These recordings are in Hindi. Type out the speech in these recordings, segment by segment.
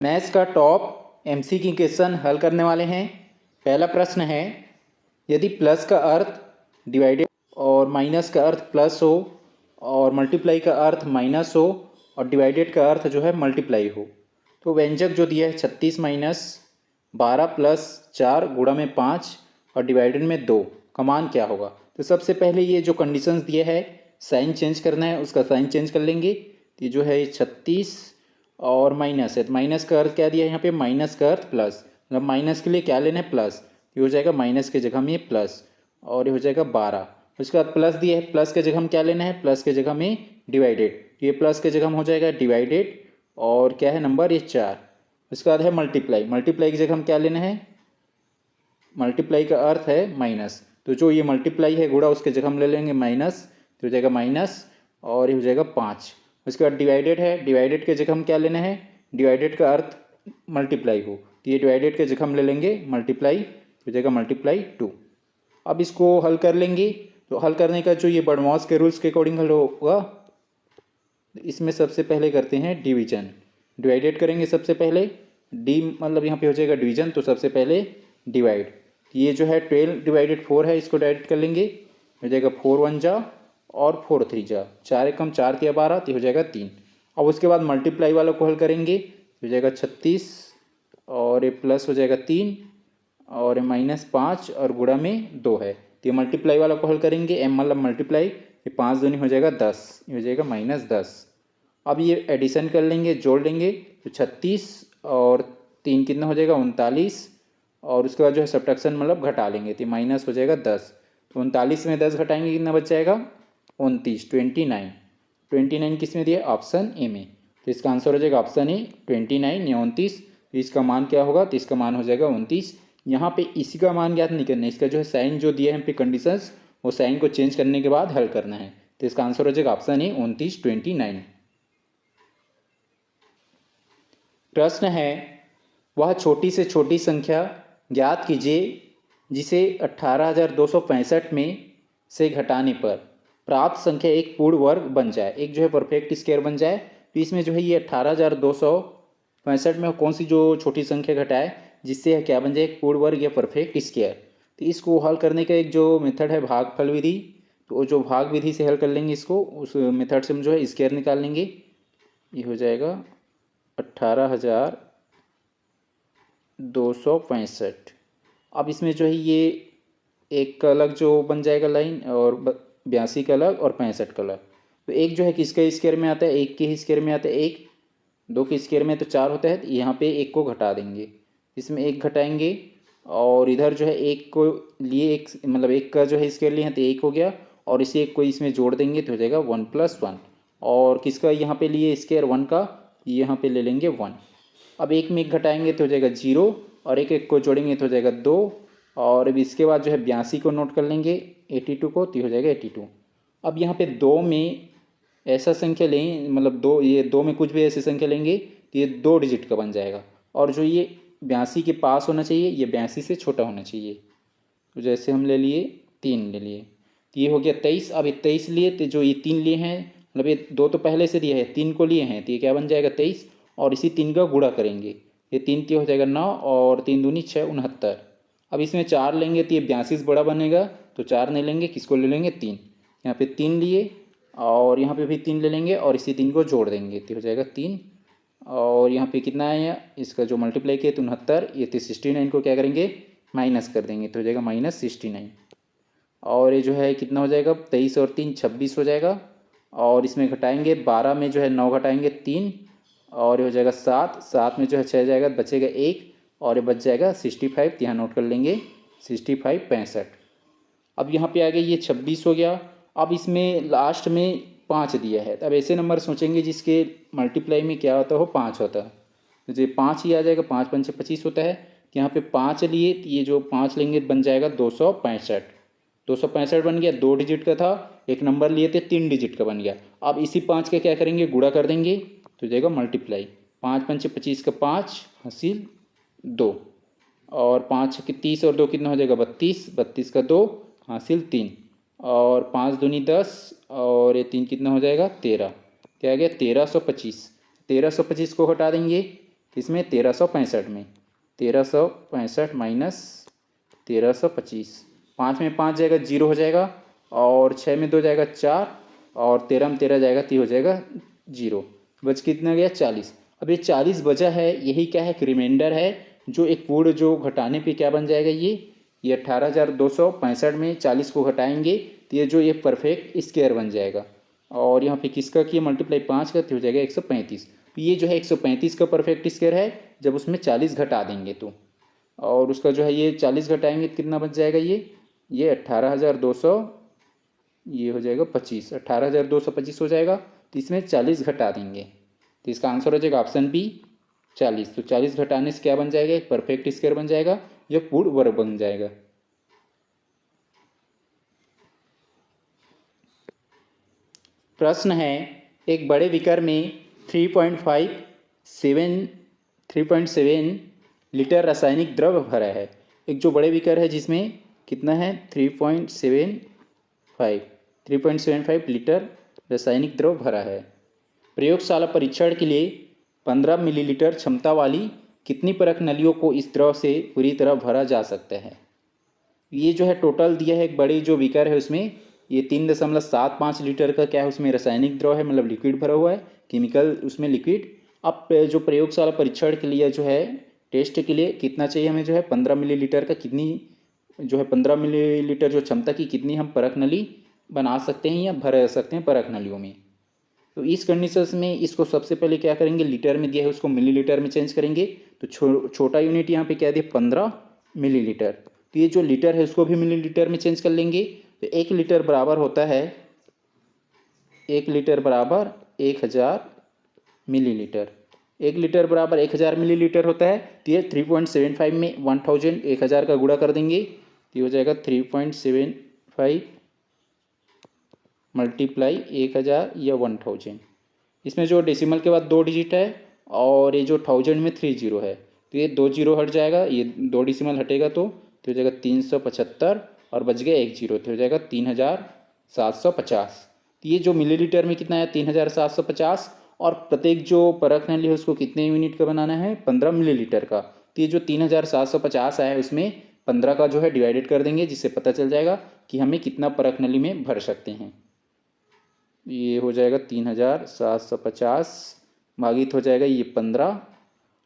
मैथ्स का टॉप एमसीक्यू क्वेश्चन हल करने वाले हैं। पहला प्रश्न है, यदि प्लस का अर्थ डिवाइडेड और माइनस का अर्थ प्लस हो और मल्टीप्लाई का अर्थ माइनस हो और डिवाइडेड का अर्थ जो है मल्टीप्लाई हो, तो व्यंजक जो दिया है 36 माइनस 12 प्लस 4 गुणा में 5 और डिवाइडेड में 2 का मान क्या होगा। तो सबसे पहले ये जो कंडीशंस दिए है साइन चेंज करना है, उसका साइन चेंज कर लेंगे। तो ये जो है 36 और माइनस है, तो माइनस का अर्थ क्या दिया है यहाँ पे, माइनस का अर्थ प्लस, मतलब माइनस के लिए क्या लेना है, प्लस। ये हो जाएगा माइनस के जगह में प्लस और ये हो जाएगा 12। उसके बाद प्लस दिया है, प्लस के जगह हम क्या लेना है, प्लस के जगह में डिवाइडेड, ये प्लस के जगह में हो जाएगा डिवाइडेड और क्या है नंबर, ये 4। उसके बाद है मल्टीप्लाई, मल्टीप्लाई की जगह हम क्या लेना है, मल्टीप्लाई का अर्थ है माइनस, तो जो ये मल्टीप्लाई है गुणा उसके जगह हम ले लेंगे माइनस, तो हो जाएगा माइनस और ये हो जाएगा 5। उसके बाद डिवाइडेड है, डिवाइडेड के जगह हम क्या लेना है, डिवाइडेड का अर्थ मल्टीप्लाई हो, तो ये डिवाइडेड के जगह हम ले लेंगे मल्टीप्लाई, हो जाएगा मल्टीप्लाई 2। अब इसको हल कर लेंगे, तो हल करने का जो ये बर्नौलीज के रूल्स के अकॉर्डिंग हल होगा। इसमें सबसे पहले करते हैं डिवीजन, डिवाइडेड करेंगे सबसे पहले, डी मतलब यहाँ पे हो जाएगा डिवीजन, तो सबसे पहले डिवाइड, ये जो है 12 डिवाइडेड 4 है, इसको डिवाइड कर लेंगे, हो जाएगा 4 1 जा और 4 3 जा, 4 एकम 4 के 12, तो हो जाएगा 3। अब उसके बाद मल्टीप्लाई वालों को हल करेंगे, हो जाएगा 36 और ये प्लस हो जाएगा 3 और ये माइनस 5 और गुणा में 2 है, तो ये मल्टीप्लाई वाला को हल करेंगे, एम मतलब मल्टीप्लाई, ये 5 दूनी हो जाएगा 10, ये हो जाएगा माइनस 10। अब ये एडिशन कर लेंगे, जोड़ लेंगे, तो 36 और 3 कितना हो जाएगा 39 और उसके बाद जो है सब्ट्रैक्शन मतलब घटा लेंगे, तो माइनस हो जाएगा 10, तो 39 में 10 घटाएंगे कितना बच जाएगा 29, 29। 29 किस में दिया, ऑप्शन ए में, तो इसका आंसर हो जाएगा ऑप्शन ए 29 या 29। तो इसका मान क्या होगा, तो इसका मान हो जाएगा 29। यहाँ पे इसी का मान ज्ञात नहीं करना है, इसका जो है साइन जो दिया है यहाँ पे कंडीशंस, वो साइन को चेंज करने के बाद हल करना है, तो इसका आंसर हो जाएगा ऑप्शन ए 29 29। प्रश्न है, वह छोटी से छोटी संख्या ज्ञात कीजिए जिसे 18,265 में से घटाने पर प्राप्त संख्या एक पूर्ण वर्ग बन जाए, एक जो है परफेक्ट स्क्वायर बन जाए। तो इसमें जो है ये 18,265 में कौन सी जो छोटी संख्या घटाए जिससे क्या बन जाए, एक पूर्ण वर्ग या परफेक्ट स्क्वायर। तो इसको हल करने का एक जो मेथड है भागफल विधि, तो जो भाग विधि से हल कर लेंगे इसको, उस मेथड से हम जो है स्क्वायर निकाल लेंगे। ये हो जाएगा 18,265। अब इसमें जो है ये एक का अलग जो बन जाएगा लाइन और 82 का अलग और 65 का अलग। तो एक जो है किसके स्क्वायर में आता है, एक के स्क्वायर में आता है, एक 2 के स्क्वायर में तो 4 होता है, तो यहाँ पे एक को घटा देंगे, इसमें एक घटाएंगे और इधर जो है एक को लिए, एक मतलब एक का जो है स्क्वायर लिए हैं तो एक हो गया और इसे एक को इसमें जोड़ देंगे तो हो जाएगा 1 + 1, और किसका यहाँ पे लिए स्क्वायर 1 का, यहाँ पे ले लेंगे 1। अब एक में एक घटाएंगे तो हो जाएगा 0 और एक एक को जोड़ेंगे तो हो जाएगा 2, और अब इसके बाद जो है 82 को नोट कर लेंगे 82 को, तो हो जाएगा 82। अब यहाँ पे 2 में ऐसा संख्या लें, मतलब 2, ये 2 में कुछ भी ऐसी संख्या लेंगे तो ये 2 डिजिट का बन जाएगा, और जो ये 82 के पास होना चाहिए ये 82 से छोटा होना चाहिए। तो जैसे हम ले लिए 3 ले लिए, तो ये हो गया 23। अब ये 23 लिए, तो जो ये 3 लिए हैं, मतलब ये 2 तो पहले से दिया है, 3 को लिए हैं, तो ये क्या बन जाएगा 23, और इसी 3 का गुणा करेंगे, ये 3 हो जाएगा 9 और 3 दूनी 6 69। अब इसमें 4 लेंगे तो ये 82 से बड़ा बनेगा, तो 4 नहीं लेंगे, किसको ले लेंगे 3, यहाँ पे 3 लिए और यहाँ पे भी 3 ले लेंगे और इसी 3 को जोड़ देंगे तो हो जाएगा 3, और यहाँ पे कितना है इसका जो मल्टीप्लाई किया 69, ये तो 69 को क्या करेंगे माइनस कर देंगे तो हो जाएगा -69, और ये जो है कितना हो जाएगा 23 और 3 26 हो जाएगा, और इसमें घटाएंगे 12 में जो है 9 घटाएंगे 3 और ये हो जाएगा 7, 7 में जो है 6 जाएगा, बचेगा 1 और ये बच जाएगा 65, यहाँ नोट कर लेंगे 65 65। अब यहाँ पे आ गया ये 26 हो गया। अब इसमें लास्ट में 5 दिया है, तो अब ऐसे नंबर सोचेंगे जिसके मल्टीप्लाई में क्या होता हो 5 होता है, तो ये 5 ही आ जाएगा, 5 5 25 होता है, तो यहाँ पे 5 लिए, तो ये जो 5 लेंगे बन जाएगा 265, 265 बन गया, 2 डिजिट का था, एक नंबर लिए थे 3 डिजिट का बन गया। अब इसी 5 का क्या करेंगे गुणा कर देंगे तो जाएगा मल्टीप्लाई, 5 5 25 का 5 हासिल 2, और 5 के 30 और 2 कितना हो जाएगा 32, 32 का 2 हासिल 3, और 5 दूनी 10 और ये 3 कितना हो जाएगा 13, क्या आ गया 1325। 1325 को हटा देंगे, इसमें 1365 में 1365 माइनस 1325, 5 में 5 जाएगा 0 हो जाएगा, और 6 में 2 जाएगा 4, और 13 में 13 जाएगा 3 हो जाएगा 0। बच कितना गया 40। अब ये 40 बचा है, यही क्या है, एक रिमाइंडर है, जो एक पूर्ण जो घटाने पे क्या बन जाएगा, ये 18,265 में 40 को घटाएंगे तो ये जो ये परफेक्ट स्क्वायर बन जाएगा। और यहाँ पे किसका किया मल्टीप्लाई 5 का तो हो जाएगा 135। तो ये जो है 135 का परफेक्ट स्क्वायर है जब उसमें 40 घटा देंगे तो, और उसका जो है ये 40 घटाएंगे तो कितना बच जाएगा, ये 18,200, ये हो जाएगा 25, 18,225 हो जाएगा। तो इसमें 40 घटा देंगे तो इसका आंसर हो जाएगा ऑप्शन बी 40। तो 40 घटाने से क्या बन जाएगा, एक परफेक्ट स्क्वायर बन जाएगा, यह पूर्ण वर्ग बन जाएगा। प्रश्न है, एक बड़े बीकर में 3.7 लीटर रासायनिक द्रव्य भरा है। एक जो बड़े बीकर है जिसमें कितना है 3.75 लीटर रासायनिक द्रव्य भरा है। प्रयोगशाला परीक्षण के लिए 15 मिलीलीटर क्षमता वाली कितनी परख नलियों को इस द्रव से पूरी तरह भरा जा सकता है। ये जो है टोटल दिया है, एक बड़ी जो बीकर है उसमें ये 3.75 लीटर का क्या है, उसमें रासायनिक द्रव है, मतलब लिक्विड भरा हुआ है, केमिकल उसमें लिक्विड। अब जो प्रयोगशाला परीक्षण के लिए जो है टेस्ट के लिए कितना चाहिए हमें, जो है 15 मिलीलीटर का, कितनी जो है 15 मिलीलीटर जो क्षमता की कितनी हम परख नली बना सकते हैं या भर सकते हैं परख नलियों में। तो इस कंडीशन में इसको सबसे पहले क्या करेंगे, लीटर में दिया है उसको मिलीलीटर में चेंज करेंगे। तो छोटा यूनिट यहाँ पे क्या दिया 15 मिलीलीटर, तो ये जो लीटर है उसको भी मिलीलीटर में चेंज कर लेंगे। तो 1 लीटर बराबर होता है, 1 लीटर बराबर 1000 मिलीलीटर, 1 लीटर बराबर 1000 मिलीलीटर होता है। तो ये 3.75 में 1000 का गुणा कर देंगे तो ये हो जाएगा 3.75 मल्टीप्लाई 1000 या 1000। इसमें जो डेसिमल के बाद 2 डिजिट है और ये जो 1000 में 3 जीरो है, तो ये 2 जीरो हट जाएगा, ये 2 डेसिमल हटेगा तो हो जाएगा 375, और बच गया 1 जीरो तो हो जाएगा 3750। तो ये जो मिलीलीटर में कितना है 3750, और प्रत्येक जो परख नली है उसको कितने यूनिट का बनाना है 15 मिलीलीटर का। तो ये जो 3750 आया है उसमें 15 का जो है डिवाइडेड कर देंगे, जिससे पता चल जाएगा कि हमें कितना परख नली में भर सकते हैं। ये हो जाएगा 3750 भागित हो जाएगा ये 15।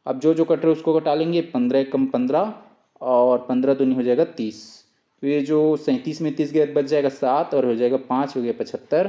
अब जो कट रहे उसको घटा लेंगे, 15 कम 15 और 15 दूनी हो जाएगा 30। तो ये जो 37 में 30 गया बच जाएगा 7 और हो जाएगा 5 हो गया 75।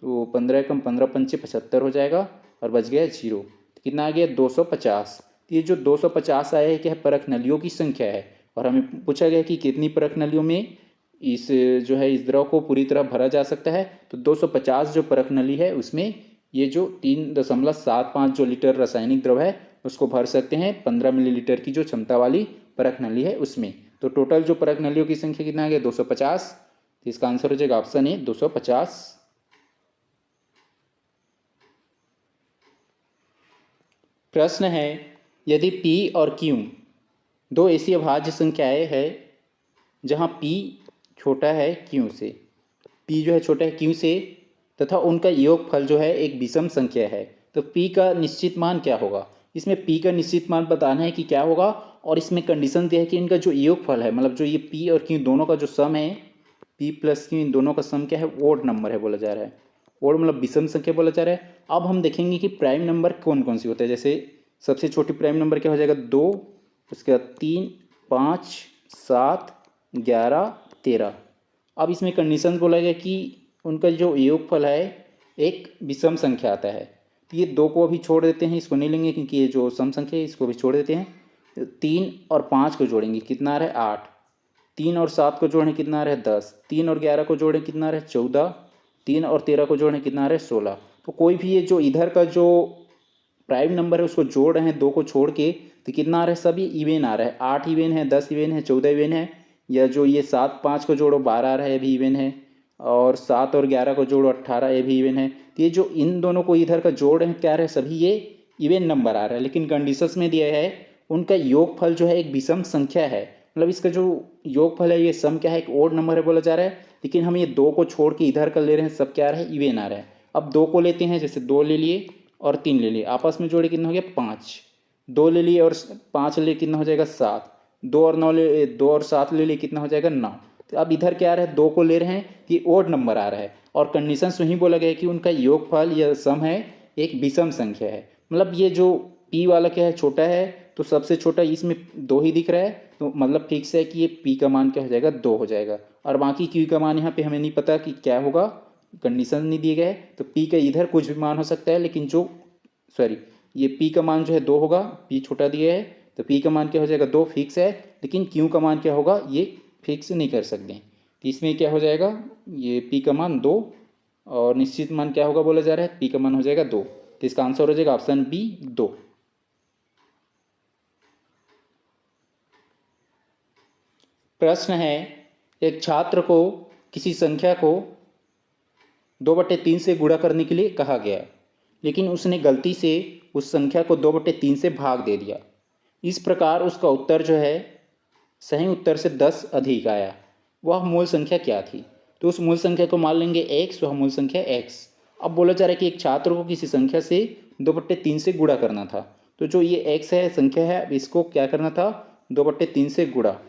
तो 15 कम 15 पंचे 75 हो जाएगा और बच गया 0। तो कितना आ गया 250। तो ये जो 250 आया है क्या है परख नलियों की संख्या है, और हमें पूछा गया कि कितनी परख नलियों में इस जो है इस द्रव को पूरी तरह भरा जा सकता है। तो 250 जो परख नली है उसमें ये जो 3.75 जो लीटर रासायनिक द्रव है उसको भर सकते हैं 15 मिलीलीटर की जो क्षमता वाली परख नली है उसमें। तो टोटल जो परख नलियों की संख्या कितना आ गया 250। तो इसका आंसर हो जाएगा ऑप्शन ए 250। प्रश्न है, यदि P और Q दो ऐसी अभाज्य संख्याएं हैं जहां P छोटा है Q से, P जो है छोटा है Q से, तथा उनका योगफल जो है एक विषम संख्या है, तो P का निश्चित मान क्या होगा। इसमें P का निश्चित मान बताना है कि क्या होगा, और इसमें कंडीशन दिया है कि इनका जो योगफल है, मतलब जो ये P और Q दोनों का जो सम है, P प्लस Q इन दोनों का सम क्या है ओड नंबर है बोला जा रहा है, ओड मतलब विषम संख्या बोला जा रहा है। अब हम देखेंगे कि प्राइम नंबर कौन कौन सी होते हैं। जैसे सबसे छोटी प्राइम नंबर क्या हो जाएगा 2, उसके बाद 3, 5, 7, 11, 13। अब इसमें कंडीशन बोला गया कि उनका जो योगफल है एक विषम संख्या आता है। तो ये 2 को अभी छोड़ देते हैं, इसको नहीं लेंगे क्योंकि ये जो सम संख्या है इसको भी छोड़ देते हैं। 3 और 5 को जोड़ेंगे कितना आ रहा है 8, 3 और 7 को जोड़ें कितना आ रहा है 10, 3 और 11 को जोड़ें कितना आ रहा है 14, 3 और 13 को जोड़ें कितना आ रहा है 16। तो कोई भी ये जो इधर का जो प्राइम नंबर है उसको जोड़ रहे हैं 2 को छोड़ के, तो कितना आ रहा है सभी इवेन आ रहा है, 8 इवेन है, 10 इवेन है, 14 इवेन है, या जो ये 7 5 को जोड़ो 12 आ रहा है ये भी इवेन है, और 7 और 11 को जोड़ो 18 ये भी इवेन है। तो ये जो इन दोनों को इधर का जोड़ रहे हैं क्या आ रहा है सभी ये इवेन नंबर आ रहा है, लेकिन कंडीशंस में दिया है उनका योगफल जो है एक विषम संख्या है, मतलब इसका जो योगफल है ये सम क्या है एक ओड नंबर है बोला जा रहा है, लेकिन हम ये 2 को छोड़ के इधर का ले रहे हैं सब क्या आ रहा है इवेन आ रहा है। अब 2 को लेते हैं, जैसे 2 ले लिए और 3 ले लिए, आपस में जोड़े कितना हो गया 5, 2 ले लिए और 5 ले लिए, कितना हो जाएगा 7। 2 और 9 ले, 2 और 7 ले लिए, कितना हो जाएगा 9। तो अब इधर क्या आ रहा है, 2 को ले रहे हैं कि ओड नंबर आ रहा है, और कंडीशन वही बोला गया है कि उनका योगफल या सम है एक विषम संख्या है। मतलब ये जो पी वाला क्या है, छोटा है, तो सबसे छोटा इसमें 2 ही दिख रहा है, तो मतलब फिक्स है कि ये पी का मान क्या हो जाएगा, 2 हो जाएगा। और बाकी क्यू का मान यहाँ पे हमें नहीं पता कि क्या होगा, कंडीशन नहीं दिए गए, तो पी का इधर कुछ भी मान हो सकता है, लेकिन जो सॉरी ये पी का मान जो है 2 होगा, पी छोटा दिया है तो पी का मान क्या हो जाएगा 2 फिक्स है, लेकिन क्यू का मान क्या होगा ये फिक्स नहीं कर सकते। तो इसमें क्या हो जाएगा, ये पी का मान 2 और निश्चित मान क्या होगा बोला जा रहा है, पी का मान हो जाएगा 2। तो इसका आंसर हो जाएगा ऑप्शन बी 2। प्रश्न है, एक छात्र को किसी संख्या को 2/3 से गुणा करने के लिए कहा गया, लेकिन उसने गलती से उस संख्या को 2/3 से भाग दे दिया। इस प्रकार उसका उत्तर जो है सही उत्तर से 10 अधिक आया। वह मूल संख्या क्या थी? तो उस मूल संख्या को मान लेंगे x, वह मूल संख्या x। अब बोला जा रहा है कि एक छात्र को किसी संख्या से 2/3 से गुणा करना था, तो जो ये x है संख्या है, अब इसको क्या करना था, 2/3 से गुणा।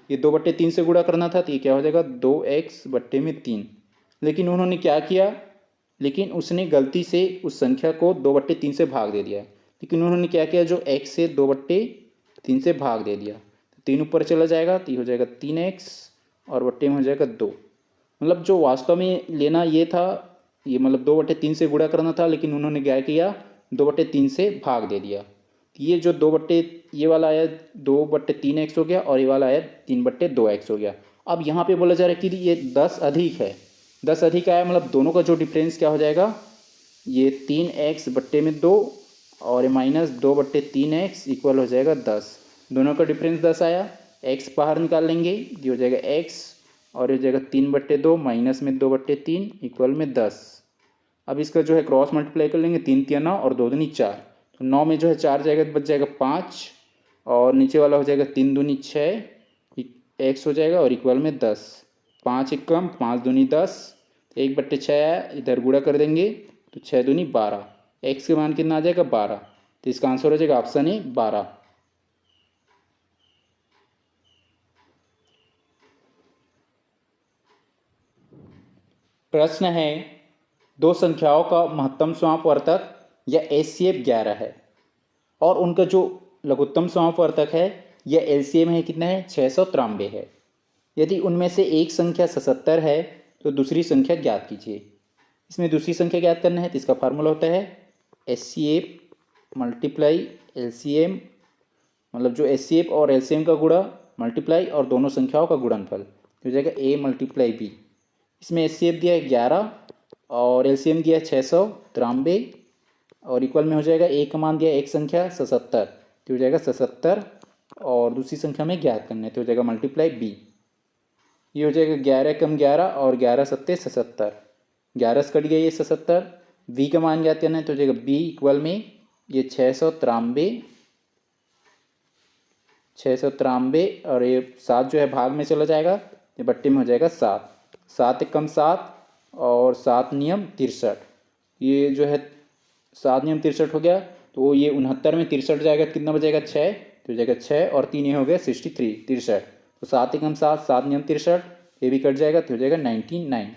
ये 2/3 से गुणा करना था, तो ये क्या हो जाएगा 2x/3। लेकिन उन्होंने क्या किया, लेकिन उसने गलती से उस संख्या को 2/3 से भाग दे दिया। लेकिन उन्होंने क्या किया, जो x से 2/3 से भाग दे दिया, 3 ऊपर चला जाएगा तो ये हो जाएगा 3x और बट्टे में हो जाएगा 2। मतलब जो वास्तव में लेना ये था, ये मतलब 2/3 से गुणा करना था, लेकिन उन्होंने क्या किया 2/3 से भाग दे दिया। ये जो ये वाला आया 2/3x हो गया, और ये वाला आया 3/2x हो गया। अब यहाँ पे बोला जा रहा है कि ये 10 अधिक है, 10 अधिक आया, मतलब दोनों का जो डिफरेंस क्या हो जाएगा, ये 3x/2 और -2/3x इक्वल हो जाएगा 10। दोनों का डिफरेंस 10 आया, x बाहर निकाल लेंगे, ये हो जाएगा x और ये हो जाएगा 3/2 माइनस में 2/3 इक्वल में 10। अब इसका जो है क्रॉस मल्टीप्लाई कर लेंगे, 3 3 9 और 2 दूनी 4, तो 9 में जो है 4 जाएगा तो बच जाएगा 5, और नीचे वाला हो जाएगा 3 दूनी 6 x हो जाएगा और इक्वल में 10। 5 एक कम, 5 दूनी 10, 1/6 आया, इधर गुणा कर देंगे तो 6 दूनी 12, x के मान कितना आ जाएगा 12। तो इसका आंसर हो जाएगा ऑप्शन ए 12। प्रश्न है, दो संख्याओं का महत्तम समापवर्तक या एचसीएफ 11 है, और उनका जो लघुत्तम समापवर्तक है या एलसीएम है कितना है, 693 है। यदि उनमें से एक संख्या 77 है तो दूसरी संख्या ज्ञात कीजिए। इसमें दूसरी संख्या ज्ञात करना है तो इसका फार्मूला होता है एचसीएफ मल्टीप्लाई एलसीएम, मतलब जो एचसीएफ और एलसीएम का गुणा मल्टीप्लाई और दोनों संख्याओं का गुणनफल, तो हो जाएगा a × b। इसमें एचसीएफ दिया है 11 और एलसीएम दिया है 693 और इक्वल में हो जाएगा a का मान दिया है एक संख्या 77, तो हो जाएगा 77 और दूसरी संख्या में ज्ञात करना है, तो हो जाएगा × b। ये हो जाएगा 11 × 11 और 11 × 7 = 77, 11 से कट गया ये 77। v का मान ज्ञात करना है तो हो जाएगा b इक्वल में ये 693 और ये 7 जो है भाग में चला जाएगा, ये बट्टे में हो जाएगा 7, 7 × 7 और 7 नियम 63, ये जो है 7 नियम 63 हो गया, तो ये 69 में 63 जाएगा, कितना बचेगा 6, तो हो जाएगा 6 और 3 ये हो गया 63, तो 7 × 7 7 नियम 63, ये भी कट जाएगा तो हो जाएगा 99।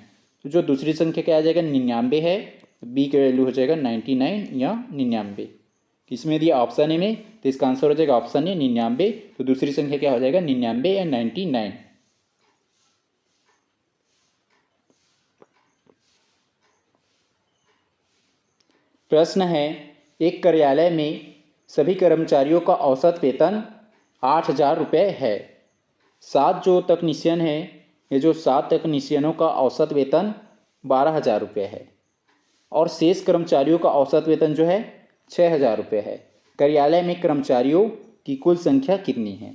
तो जो दूसरी संख्या क्या आ जाएगा 99 है, बी की वैल्यू हो जाएगा 99 या 99। किसमें दिया ऑप्शन ए में, तो इसका आंसर हो जाएगा ऑप्शन ए 99। तो दूसरी संख्या क्या हो जाएगा 99 या 99। प्रश्न है, एक कार्यालय में सभी कर्मचारियों का औसत वेतन 8,000 रुपये है। 7 जो तकनीशियन हैं, ये जो 7 तकनीशियनों का औसत वेतन 12,000 रुपये है, और शेष कर्मचारियों का औसत वेतन जो है 6,000 रुपये है। कार्यालय में कर्मचारियों की कुल संख्या कितनी है?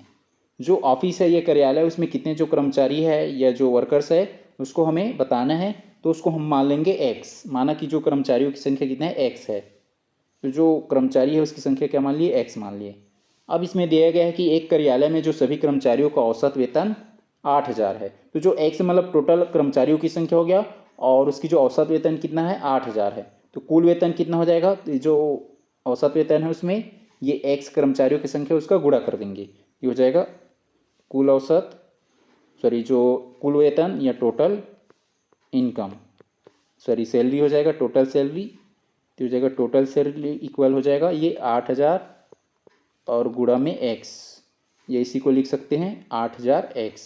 जो ऑफिस है ये कार्यालय, उसमें कितने जो कर्मचारी है या जो वर्कर्स है उसको हमें बताना है, तो उसको हम मान लेंगे x। माना कि जो कर्मचारियों की संख्या कितना है x है, तो जो कर्मचारी है उसकी संख्या क्या मान लिए x मान लिए। अब इसमें दिया गया है कि एक कार्यालय में जो सभी कर्मचारियों का औसत वेतन 8,000 है, तो जो x मतलब टोटल कर्मचारियों की संख्या हो गया और उसकी जो औसत वेतन कितना है 8,000 है, तो कुल वेतन कितना हो जाएगा, तो जो औसत वेतन है उसमें ये एक्स कर्मचारियों की संख्या उसका गुणा कर देंगे। ये हो जाएगा कुल औसत, सॉरी जो कुल वेतन या टोटल इनकम, सॉरी सैलरी हो जाएगा टोटल सैलरी, तो हो जाएगा टोटल सैलरी इक्वल हो जाएगा ये 8,000 और गुणा में एक्स, ये इसी को लिख सकते हैं 8,000 एक्स।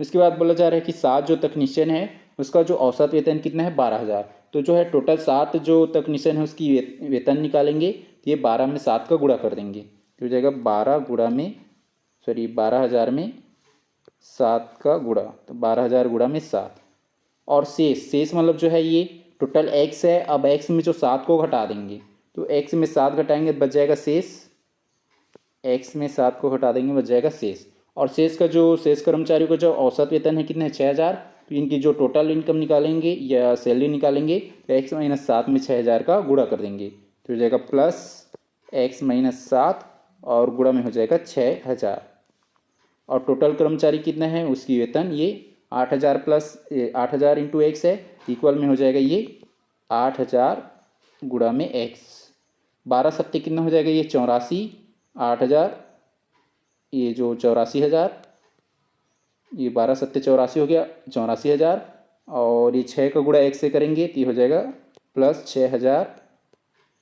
उसके बाद बोला जा रहा है कि 7 जो तकनीशियन है उसका जो औसत वेतन कितना है 12,000। तो जो है टोटल 7 जो तकनीशियन है उसकी वेतन निकालेंगे, तो ये 12 में 7 का गुणा कर देंगे, तो हो जाएगा 12 गुणा में, सॉरी 12,000 में 7 का गुणा, तो 12,000 गुणा में 7। और शेष मतलब जो है ये टोटल एक्स है, अब एक्स में जो 7 को घटा देंगे, तो एक्स में 7 घटाएंगे तो बच जाएगा शेष, एक्स में 7 को घटा देंगे बच जाएगा शेष। और शेष का जो शेष कर्मचारियों का जो औसत वेतन है कितना है 6,000, तो इनकी जो टोटल इनकम निकालेंगे या सैलरी निकालेंगे तो एक्स माइनस 7 में 6,000 का गुणा कर देंगे, तो हो जाएगा प्लस एक्स माइनस 7 और गुणा में हो जाएगा 6,000। और टोटल कर्मचारी कितना है उसकी वेतन ये 8,000 प्लस 8,000 इंटू एक्स है, इक्वल में हो जाएगा ये 8,000 गुणा में एक्स। 12 सत्ते कितना हो जाएगा ये 84, 8,000 ये जो 84,000, ये 12 सत्ते 84 हो गया 84,000, और ये 6 का गुणा एक्स से करेंगे तो ये हो जाएगा प्लस 6,000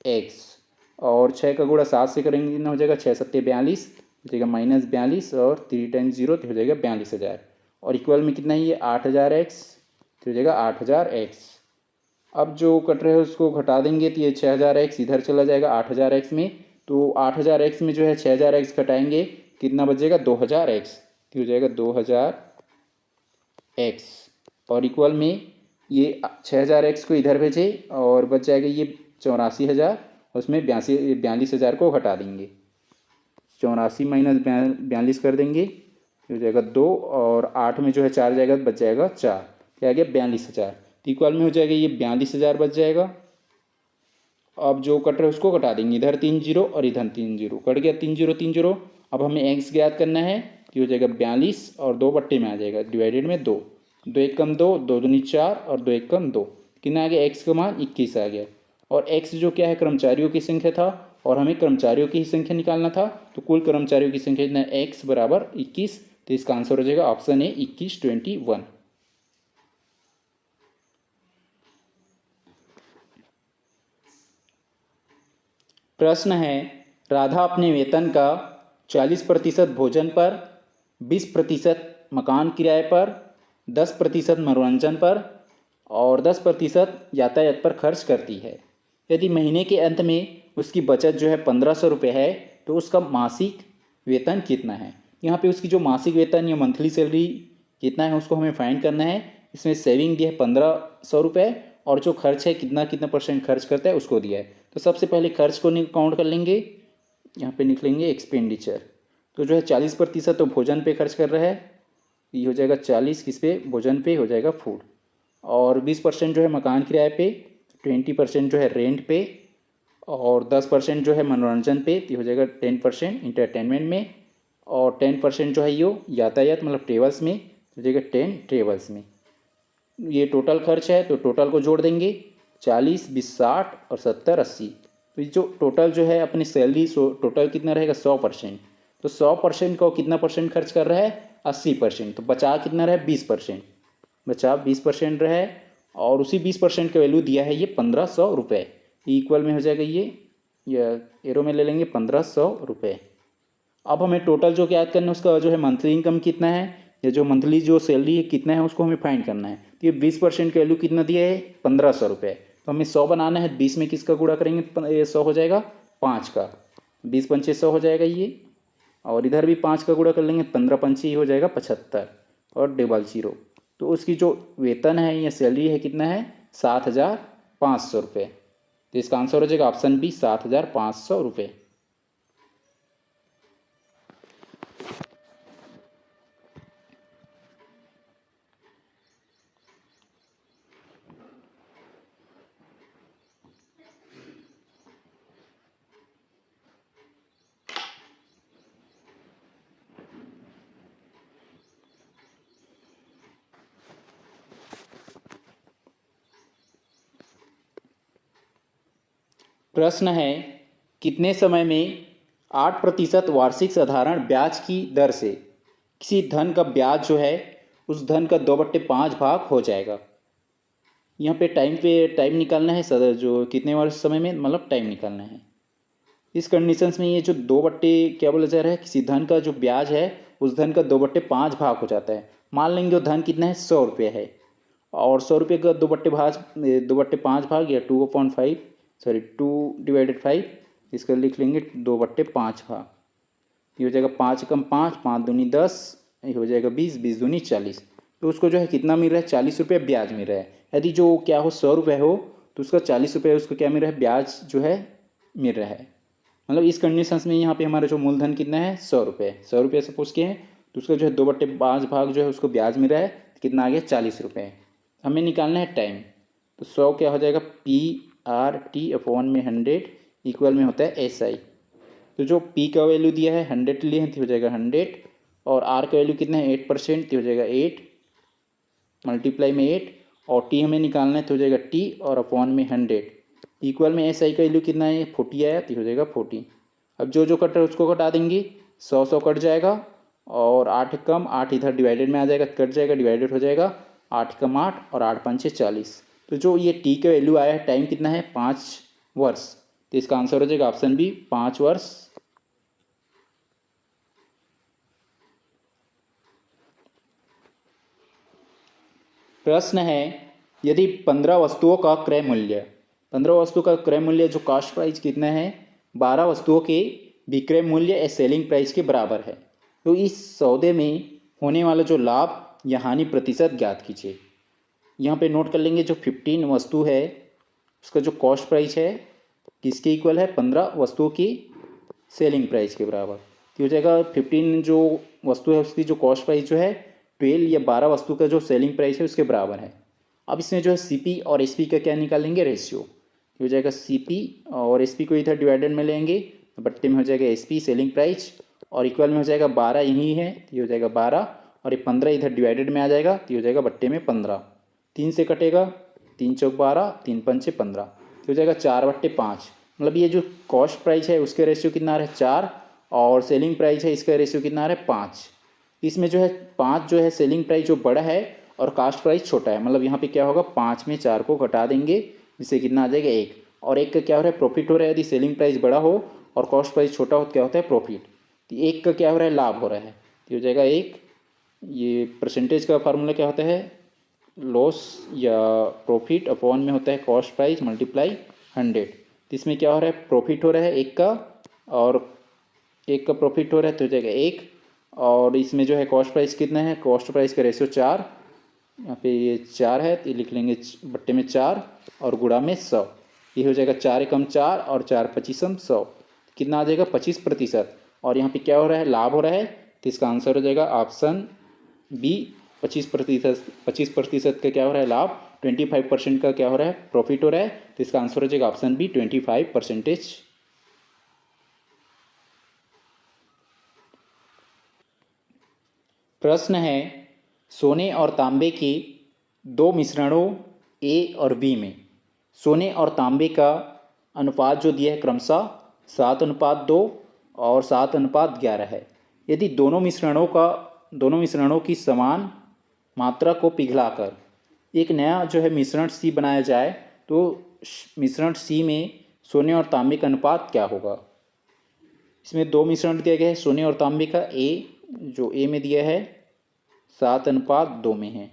एक्स, और 6 का गुणा 7 से करेंगे कितना हो जाएगा 6 सत्ते 42, हो जाएगा माइनस 42 और 3 टाइम्स 0 तो हो जाएगा 42,000, और इक्वल में कितना है ये 8,000 एक्स, तो हो जाएगा 8,000 एक्स। अब जो कट रहे हैं उसको घटा देंगे तो ये 6,000 एक्स इधर चला जाएगा 8,000 एक्स में, तो 8,000 एक्स में जो है 6,000 एक्स घटाएंगे कितना बचेगा 2,000 एक्स, तो हो जाएगा 2,000 एक्स, और इक्वल में ये 6,000 एक्स को इधर भेजे और बच जाएगा ये 84,000, उसमें 42,000 को घटा देंगे, 84 माइनस 42 कर देंगे, हो जाएगा 2, और 8 में जो है 4 जाएगा तो बच जाएगा 4, क्या आ गया 42,000, तो इक्वल में हो जाएगा ये 42,000 बच जाएगा। अब जो कट रहा है उसको घटा देंगे, इधर 3 जीरो और इधर 3 जीरो, कट गया 3 जीरो 3 जीरो। अब हमें एक्स ज्ञात करना है, तो हो जाएगा 42 और 2 बट्टे में आ जाएगा डिवाइडेड में 2, 2 एक कम 2, 2 दूनी 4 और 2 एक कम 2, कितना आ गया एक्स का मान 21 आ गया। और एक्स जो क्या है कर्मचारियों की संख्या था और हमें कर्मचारियों की ही संख्या निकालना था, तो कुल कर्मचारियों की संख्या कितना एक्स बराबर 21, तो इसका आंसर हो जाएगा ऑप्शन ए 21 21। प्रश्न है राधा अपने वेतन का 40% भोजन पर, 20% मकान किराए पर, 10% मनोरंजन पर और 10% यातायात पर खर्च करती है। यदि महीने के अंत में उसकी बचत जो है 1,500 रुपये है तो उसका मासिक वेतन कितना है। यहाँ पे उसकी जो मासिक वेतन या मंथली सैलरी कितना है उसको हमें फाइंड करना है। इसमें सेविंग दिया है 1,500 रुपये और जो खर्च है कितना कितना परसेंट खर्च करता है उसको दिया है। तो सबसे पहले खर्च को काउंट कर लेंगे, यहाँ पे लिख लेंगे एक्सपेंडिचर। तो जो है 40% तो भोजन पे खर्च कर रहा है, ये हो जाएगा 40 किस पे भोजन पे हो जाएगा फूड, और 20% जो है मकान किराए पे, 20% जो है रेंट पे, और 10% जो है मनोरंजन पे, तो हो जाएगा 10% इंटरटेनमेंट में, और 10% जो है यो यातायात मतलब ट्रेवल्स में, हो जाएगा 10 ट्रेवल्स में। ये टोटल खर्च है तो टोटल को जोड़ देंगे 40 20 60 और 70 80। तो ये जो टोटल जो है अपनी सैलरी टोटल कितना रहेगा 100%, तो 100% को कितना परसेंट खर्च कर रहा है 80%, तो बचा कितना रहे 20%, बचा 20% रहे, और उसी 20% का वैल्यू दिया है ये 1,500 रुपये, इक्वल में हो जाएगा ये एरो में ले लेंगे 1,500 रुपये। अब हमें टोटल जो याद करना है उसका जो है मंथली इनकम कितना है या जो मंथली जो सैलरी है कितना है उसको हमें फाइंड करना है। तो ये 20% का वैल्यू कितना दिया है 1,500 रुपये, तो हमें 100 बनाना है, 20 में किसका गुणा करेंगे 100 हो जाएगा 5 का, 20 पंचे 100 हो जाएगा ये, और इधर भी 5 का गुणा कर लेंगे 15 पंचे हो जाएगा 75 और डबल जीरो। तो उसकी जो वेतन है या सैलरी है कितना है 7,500 रुपये, तो इसका आंसर हो जाएगा ऑप्शन बी 7,500 रुपये। प्रश्न है कितने समय में 8% वार्षिक साधारण ब्याज की दर से किसी धन का ब्याज जो है उस धन का 2/5 भाग हो जाएगा। यहाँ पे टाइम निकालना है सर, जो कितने वर्ष समय में मतलब टाइम निकालना है। इस कंडीशंस में ये जो 2 बट्टे क्या बोला जा रहा है, किसी धन का जो ब्याज है उस धन का 2/5 भाग हो जाता है। मान लेंगे वो धन कितना है, 100 रुपये है, और 100 रुपये का 2/5 भाग या 2/5 सॉरी 2/5 इसका लिख लेंगे 2/5 भाग। ये हो जाएगा 5 कम 5, 5 दूनी 10, ये हो जाएगा 20, 20 दूनी 40। तो उसको जो है कितना मिल रहा है, 40 रुपये ब्याज मिल रहा है। यदि जो क्या हो 100 रुपये हो तो उसका 40 रुपये उसको क्या मिल रहा है, ब्याज जो है मिल रहा है। मतलब इस कंडीशंस में यहाँ पे हमारा जो मूलधन कितना है, 100 रुपये। 100 रुपये सपोज किए हैं तो उसका जो है 2/5 भाग जो है उसको ब्याज मिल रहा है, कितना आ गया, 40 रुपये। हमें निकालना है टाइम। तो 100 क्या हो जाएगा, PRT/100 इक्वल में होता है SI। तो जो P का वैल्यू दिया है 100 लिए हैं तो हो जाएगा 100, और R का वैल्यू कितना है 8% तो हो जाएगा 8 मल्टीप्लाई में 8, और T हमें निकालना है तो हो जाएगा T और अपॉन में 100 इक्वल में SI का वैल्यू कितना है 40 आया तो हो जाएगा 40। अब जो जो कट रहा है उसको घटा देंगे, 100 कट जाएगा, और 8 कम 8 इधर डिवाइडेड में आ जाएगा, कट जाएगा, डिवाइडेड हो जाएगा, 8 कम 8 और 8 पंचे 40। तो जो ये T का वैल्यू आया है, टाइम कितना है 5 वर्ष, तो इसका आंसर हो जाएगा ऑप्शन बी 5 वर्ष। प्रश्न है, यदि 15 वस्तुओं का क्रय मूल्य 15 वस्तु का क्रय मूल्य जो कॉस्ट प्राइस कितना है 12 वस्तुओं के विक्रय मूल्य या सेलिंग प्राइस के बराबर है, तो इस सौदे में होने वाला जो लाभ या हानि प्रतिशत ज्ञात कीजिए। यहाँ पे नोट कर लेंगे, जो 15 वस्तु है उसका जो कॉस्ट प्राइस है किसके इक्वल है, 15 वस्तुओं की सेलिंग प्राइस के बराबर। तो हो जाएगा 15 जो वस्तु है उसकी जो कॉस्ट प्राइस जो है 12 या 12 वस्तु का जो सेलिंग प्राइस है उसके बराबर है। अब इसमें जो है CP और SP का क्या निकालेंगे, रेशियो। हो जाएगा CP और SP को इधर डिवाइडेड में लेंगे तो बट्टे में हो जाएगा SP सेलिंग प्राइस, और इक्वल में हो जाएगा 12 यही है तो हो जाएगा 12, और ये 15 इधर डिवाइडेड में आ जाएगा तो हो जाएगा बट्टे में 15। 3 से कटेगा, 3 चौक 12, 3 पंचे 15, तो हो जाएगा 4/5। मतलब ये जो कॉस्ट प्राइस है उसके रेशियो कितना आ रहा है 4, और सेलिंग प्राइस है इसका रेशियो कितना आ रहा है 5। इसमें जो है 5 जो है सेलिंग प्राइस जो बड़ा है और कास्ट प्राइस छोटा है, मतलब यहाँ पे क्या होगा 5 में 4 को घटा देंगे जिससे कितना आ जाएगा 1, और 1 का क्या हो रहा है प्रॉफिट हो रहा है। यदि सेलिंग प्राइस बड़ा हो और कॉस्ट प्राइस छोटा हो तो क्या होता है प्रॉफिट, तो 1 का क्या हो रहा है लाभ हो रहा है, तो हो जाएगा 1। ये परसेंटेज का फार्मूला क्या होता है, लॉस या प्रॉफिट अपॉन में होता है कॉस्ट प्राइस मल्टीप्लाई 100। तो इसमें क्या हो रहा है प्रॉफिट हो रहा है 1 का, और 1 का प्रॉफिट हो रहा है तो हो जाएगा 1, और इसमें जो है कॉस्ट प्राइस कितना है, कॉस्ट प्राइस का रेशियो 4, यहाँ पे ये 4 है तो लिख लेंगे बट्टे में 4 और गुणा में 100। ये हो जाएगा 4 एकम 4 और 4 पच्चीसम 100, कितना आ जाएगा 25%। और यहाँ पे क्या हो रहा है लाभ हो रहा है, तो इसका आंसर हो जाएगा ऑप्शन बी 25%। 25% का क्या हो रहा है लाभ, 25% का क्या हो रहा है प्रॉफिट हो रहा है, तो इसका आंसर हो जाएगा ऑप्शन बी 25%। प्रश्न है, सोने और तांबे के दो मिश्रणों A और B में सोने और तांबे का अनुपात जो दिया है क्रमशः 7:2 और 7:11 है। यदि दोनों मिश्रणों की समान मात्रा को पिघलाकर एक नया जो है मिश्रण C बनाया जाए तो मिश्रण C में सोने और तांबे का अनुपात क्या होगा। इसमें दो मिश्रण दिया गया है सोने और तांबे का, जो A में दिया है 7:2 में है,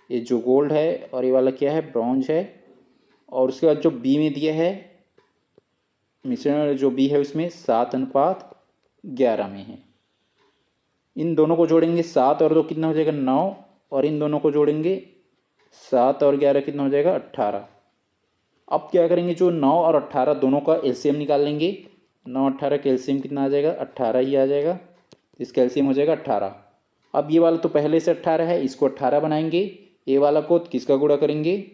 ये जो गोल्ड है, और ये वाला क्या है ब्रॉन्ज है, और उसके बाद जो B में दिया है मिश्रण जो B है उसमें 7:11 में है। इन दोनों को जोड़ेंगे 7 और 2 कितना हो जाएगा 9, और इन दोनों को जोड़ेंगे 7 और 11 कितना हो जाएगा 18। अब क्या करेंगे, जो 9 और 18 दोनों का एलसीएम निकाल लेंगे। 9 18 का एलसीएम कितना आ जाएगा 18 ही आ जाएगा, इसका एलसीएम हो जाएगा 18। अब ये वाला तो पहले से 18 है, इसको 18 बनाएंगे। ये वाला को किसका गुणा करेंगे,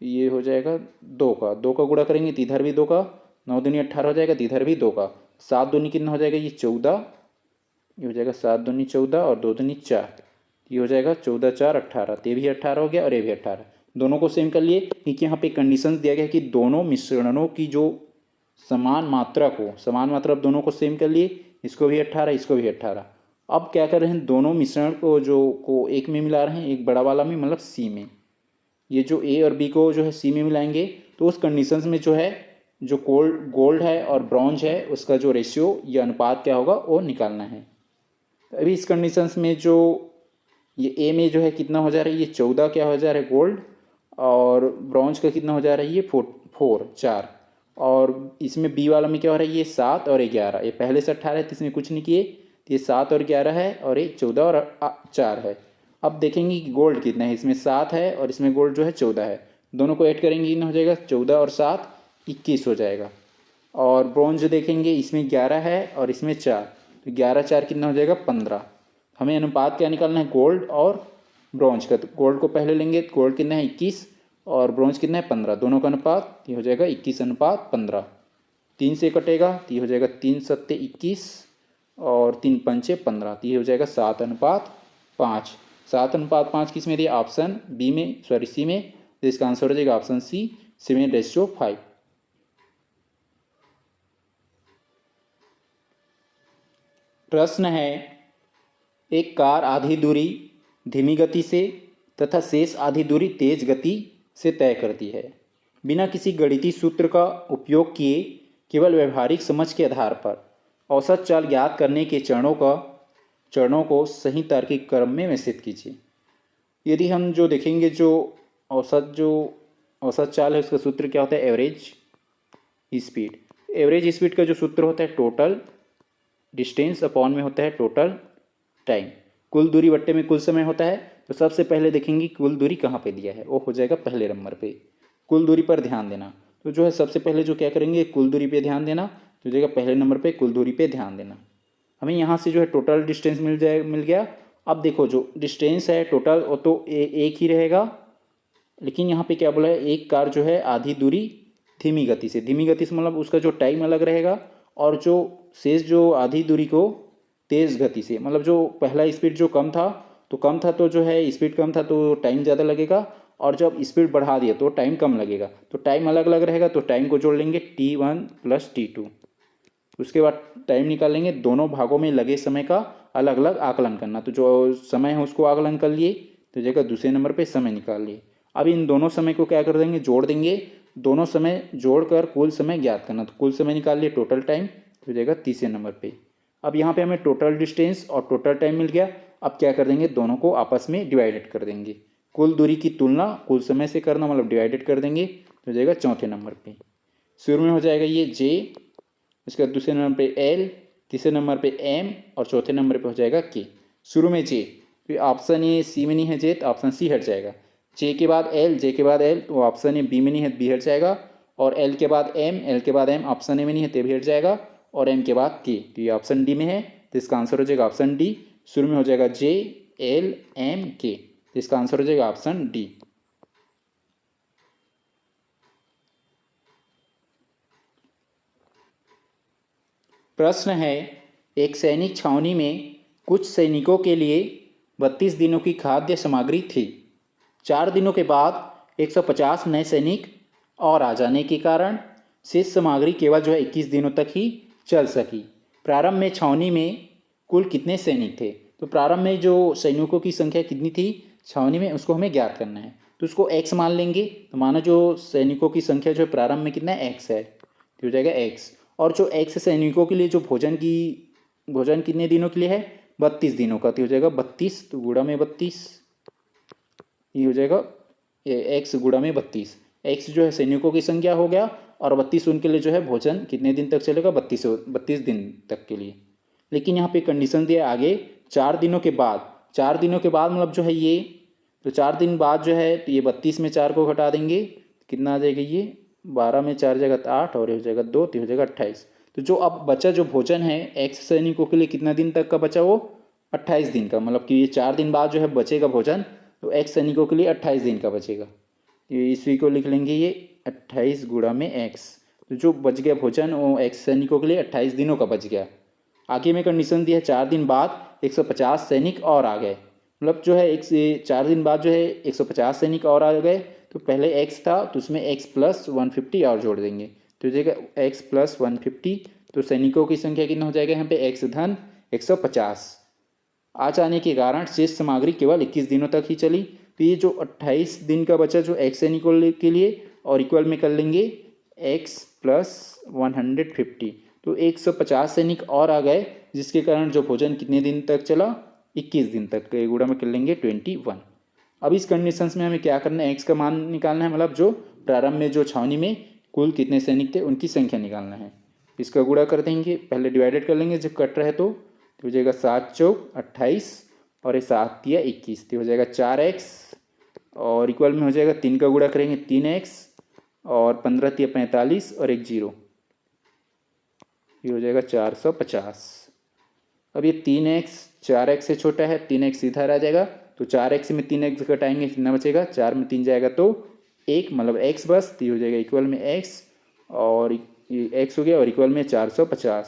ये हो जाएगा 2 का गुणा करेंगे तो इधर भी 2 का, 9 दूनी 18 हो जाएगा तो इधर भी 2 का, 7 दूनी कितना हो जाएगा ये 14, ये हो जाएगा 7 दूनी 14 और 2 दूनी 4, ये हो जाएगा 14 4 18, तो ये भी 18 हो गया और ये भी 18। दोनों को सेम कर लिए क्योंकि यहाँ पे कंडीशंस दिया गया है कि दोनों मिश्रणों की जो समान मात्रा अब दोनों को सेम कर लिए, इसको भी 18, इसको भी 18। अब क्या कर रहे हैं, दोनों मिश्रण को एक में मिला रहे हैं, एक बड़ा वाला में मतलब सी में। ये जो ए और बी को जो है सी में मिलाएंगे तो उस कंडीशंस में जो है जो गोल्ड है और ब्रॉन्ज है उसका जो रेशियो या अनुपात क्या होगा वो निकालना है। तो अभी इस कंडीशंस में जो ये ए में जो है कितना हो जा रहा है, ये 14 क्या हो जा रहा है गोल्ड, और ब्रॉन्ज का कितना हो जा रहा है ये 4। और इसमें बी वाला में क्या हो रहा है, ये 7 और 11। ये पहले से 18 है तो इसमें कुछ नहीं किए, तो ये 7 और 11 है और ये 14 और 4 है। अब देखेंगे कि गोल्ड कितना है, इसमें 7 है और इसमें गोल्ड जो है 14 है। दोनों को ऐड करेंगे कितना हो जाएगा, 14 और 7 21 हो जाएगा। और ब्रॉन्ज देखेंगे, इसमें 11 है और इसमें 4, तो 11 4 कितना हो जाएगा 15। हमें अनुपात क्या निकालना है, गोल्ड और ब्रॉन्ज का। तो गोल्ड को पहले लेंगे, गोल्ड कितना है 21 और ब्रॉन्ज कितना है 15, दोनों का अनुपात ये हो जाएगा 21:15। 3 से कटेगा तो ये हो जाएगा 3 सत्ते 21 और 3 पंचे 15, तो ये हो जाएगा 7:5। 7:5 किस में दिया, ऑप्शन बी में, सॉरी सी में। तो इसका आंसर हो जाएगा ऑप्शन सी, 7:5। प्रश्न है, एक कार आधी दूरी धीमी गति से तथा शेष आधी दूरी तेज गति से तय करती है। बिना किसी गणितीय सूत्र का उपयोग किए केवल व्यवहारिक समझ के आधार पर औसत चाल ज्ञात करने के चरणों को सही तार्किक क्रम में व्यवस्थित कीजिए। यदि हम जो देखेंगे जो औसत चाल है उसका सूत्र क्या होता है, एवरेज स्पीड। एवरेज स्पीड का जो सूत्र होता है टोटल डिस्टेंस अपॉन में होता है टोटल टाइम। कुल दूरी बट्टे में कुल समय होता है। तो सबसे पहले देखेंगे कुल दूरी कहाँ पे दिया है, वो हो जाएगा पहले नंबर पे। कुल दूरी पर ध्यान देना, तो जो है सबसे पहले जो क्या करेंगे, कुल दूरी पे ध्यान देना, तो जाएगा पहले नंबर पे कुल दूरी पे ध्यान देना। हमें यहाँ से जो है टोटल डिस्टेंस मिल गया। अब देखो जो डिस्टेंस है टोटल वो तो एक ही रहेगा, लेकिन यहाँ पे क्या बोला है, एक कार जो है आधी दूरी धीमी गति से मतलब उसका जो टाइम अलग रहेगा, और जो शेष जो आधी दूरी को तेज़ गति से, मतलब जो पहला स्पीड जो कम था तो जो है स्पीड कम था तो टाइम ज़्यादा लगेगा, और जब स्पीड बढ़ा दिया तो टाइम कम लगेगा। तो टाइम अलग अलग रहेगा, तो टाइम को जोड़ लेंगे T1 + T2। उसके बाद टाइम निकाल लेंगे, दोनों भागों में लगे समय का अलग अलग आकलन करना। तो जो समय है उसको आकलन कर लिए, तो जगह दूसरे नंबर पे समय निकाल लिए। अब इन दोनों समय को क्या कर देंगे, जोड़ देंगे। दोनों समय जोड़कर कुल समय ज्ञात करना, तो कुल समय निकाल लिए, टोटल टाइम, तो जाएगा तीसरे नंबर पे। अब यहाँ पे हमें टोटल डिस्टेंस और टोटल टाइम मिल गया। अब क्या कर देंगे, दोनों को आपस में डिवाइडेड कर देंगे। कुल दूरी की तुलना कुल समय से करना, मतलब डिवाइडेड कर देंगे, तो जाएगा चौथे नंबर पे। शुरू में हो जाएगा ये J, उसके बाद दूसरे नंबर पे L, तीसरे नंबर पे M और चौथे नंबर पे हो जाएगा K। शुरू में J, तो ऑप्शन ये सी में नहीं है J, तो ऑप्शन सी हट जाएगा। J के बाद L, J के बाद L, तो ऑप्शन ए बी में नहीं है, बी हट जाएगा। और L के बाद M, L के बाद M, ऑप्शन ए में नहीं है, तो भी हट जाएगा। और M के बाद K, तो ये ऑप्शन डी में है, तो इसका आंसर हो जाएगा ऑप्शन डी। शुरू में हो जाएगा J, L, M, K, तो इसका आंसर हो जाएगा ऑप्शन डी। प्रश्न है, एक सैनिक छावनी में कुछ सैनिकों के लिए 32 दिनों की खाद्य सामग्री थी। 4 दिनों के बाद 150 नए सैनिक और आ जाने के कारण शेष सामग्री केवल जो है 21 दिनों तक ही चल सकी। प्रारंभ में छावनी में कुल कितने सैनिक थे? तो प्रारंभ में जो सैनिकों की संख्या कितनी थी छावनी में, उसको हमें ज्ञात करना है। तो उसको x मान लेंगे। तो मानो जो सैनिकों की संख्या जो है प्रारंभ में कितना है, x है, तो हो जाएगा x। और जो x सैनिकों के लिए जो भोजन कितने दिनों के लिए है, 32 दिनों का, तो हो जाएगा 32, तो गुणा में 32, ये हो जाएगा x गुणा में 32। x जो है सैनिकों की संख्या हो गया, और 32 उनके लिए जो है भोजन कितने दिन तक चलेगा, 32 दिन तक के लिए। लेकिन यहाँ पे कंडीशन दिया आगे 4 दिनों के बाद। 4 दिनों के बाद मतलब जो है ये, तो 4 दिन बाद जो है, तो ये 32 में 4 को घटा देंगे, कितना आ जाएगा, ये 12 में 4 जाएगा 8, और ये हो जाएगा 2, तो हो जाएगा 28। तो जो अब बचा जो भोजन है x सैनिकों के लिए कितना दिन तक का बचा, वो 28 दिन का, मतलब कि ये 4 दिन बाद जो है बचेगा भोजन, तो x सैनिकों के लिए 28 दिन का बचेगा। ये इसी को लिख लेंगे, ये 28 गुणा में x, तो जो बच गया भोजन वो x सैनिकों के लिए 28 दिनों का बच गया। आगे में कंडीशन दिया 4 दिन बाद 150 सैनिक और आ गए, मतलब जो है 4 दिन बाद जो है 150 सैनिक और आ गए। तो पहले x था तो उसमें x + 150 और जोड़ देंगे, तो हो जाएगा x प्लस 150। तो सैनिकों की संख्या कितना हो जाएगा यहाँ पे x धन 150। आ जाने के कारण शेष सामग्री केवल 21 दिनों तक ही चली। तो ये जो 28 दिन का बचा जो x सैनिकों के लिए, और इक्वल में कर लेंगे x प्लस 150। तो 150 सैनिक और आ गए, जिसके कारण जो भोजन कितने दिन तक चला, 21 दिन तक। तो गुणा में कर लेंगे 21। अब इस कंडीशंस में हमें क्या करना है, x का मान निकालना है, मतलब जो प्रारंभ में जो छावनी में कुल कितने सैनिक थे उनकी संख्या निकालना है। इसका गुणा कर देंगे, पहले डिवाइडेड कर लेंगे जब कट रहे तो हो जाएगा 7 चौक 28 और ये 7 तिया 21। तो हो जाएगा 4x और इक्वल में हो जाएगा 3 का गुणा करेंगे 3x और 15 तिया 45 और एक 0, ये हो जाएगा 450। अब ये 3x 4x से छोटा है, 3x सीधा रह जाएगा। तो 4x में 3x घटाएंगे कितना बचेगा, 4 में 3 जाएगा तो 1, मतलब x बस। तो हो जाएगा इक्वल में x और ये x हो गया और इक्वल में 450।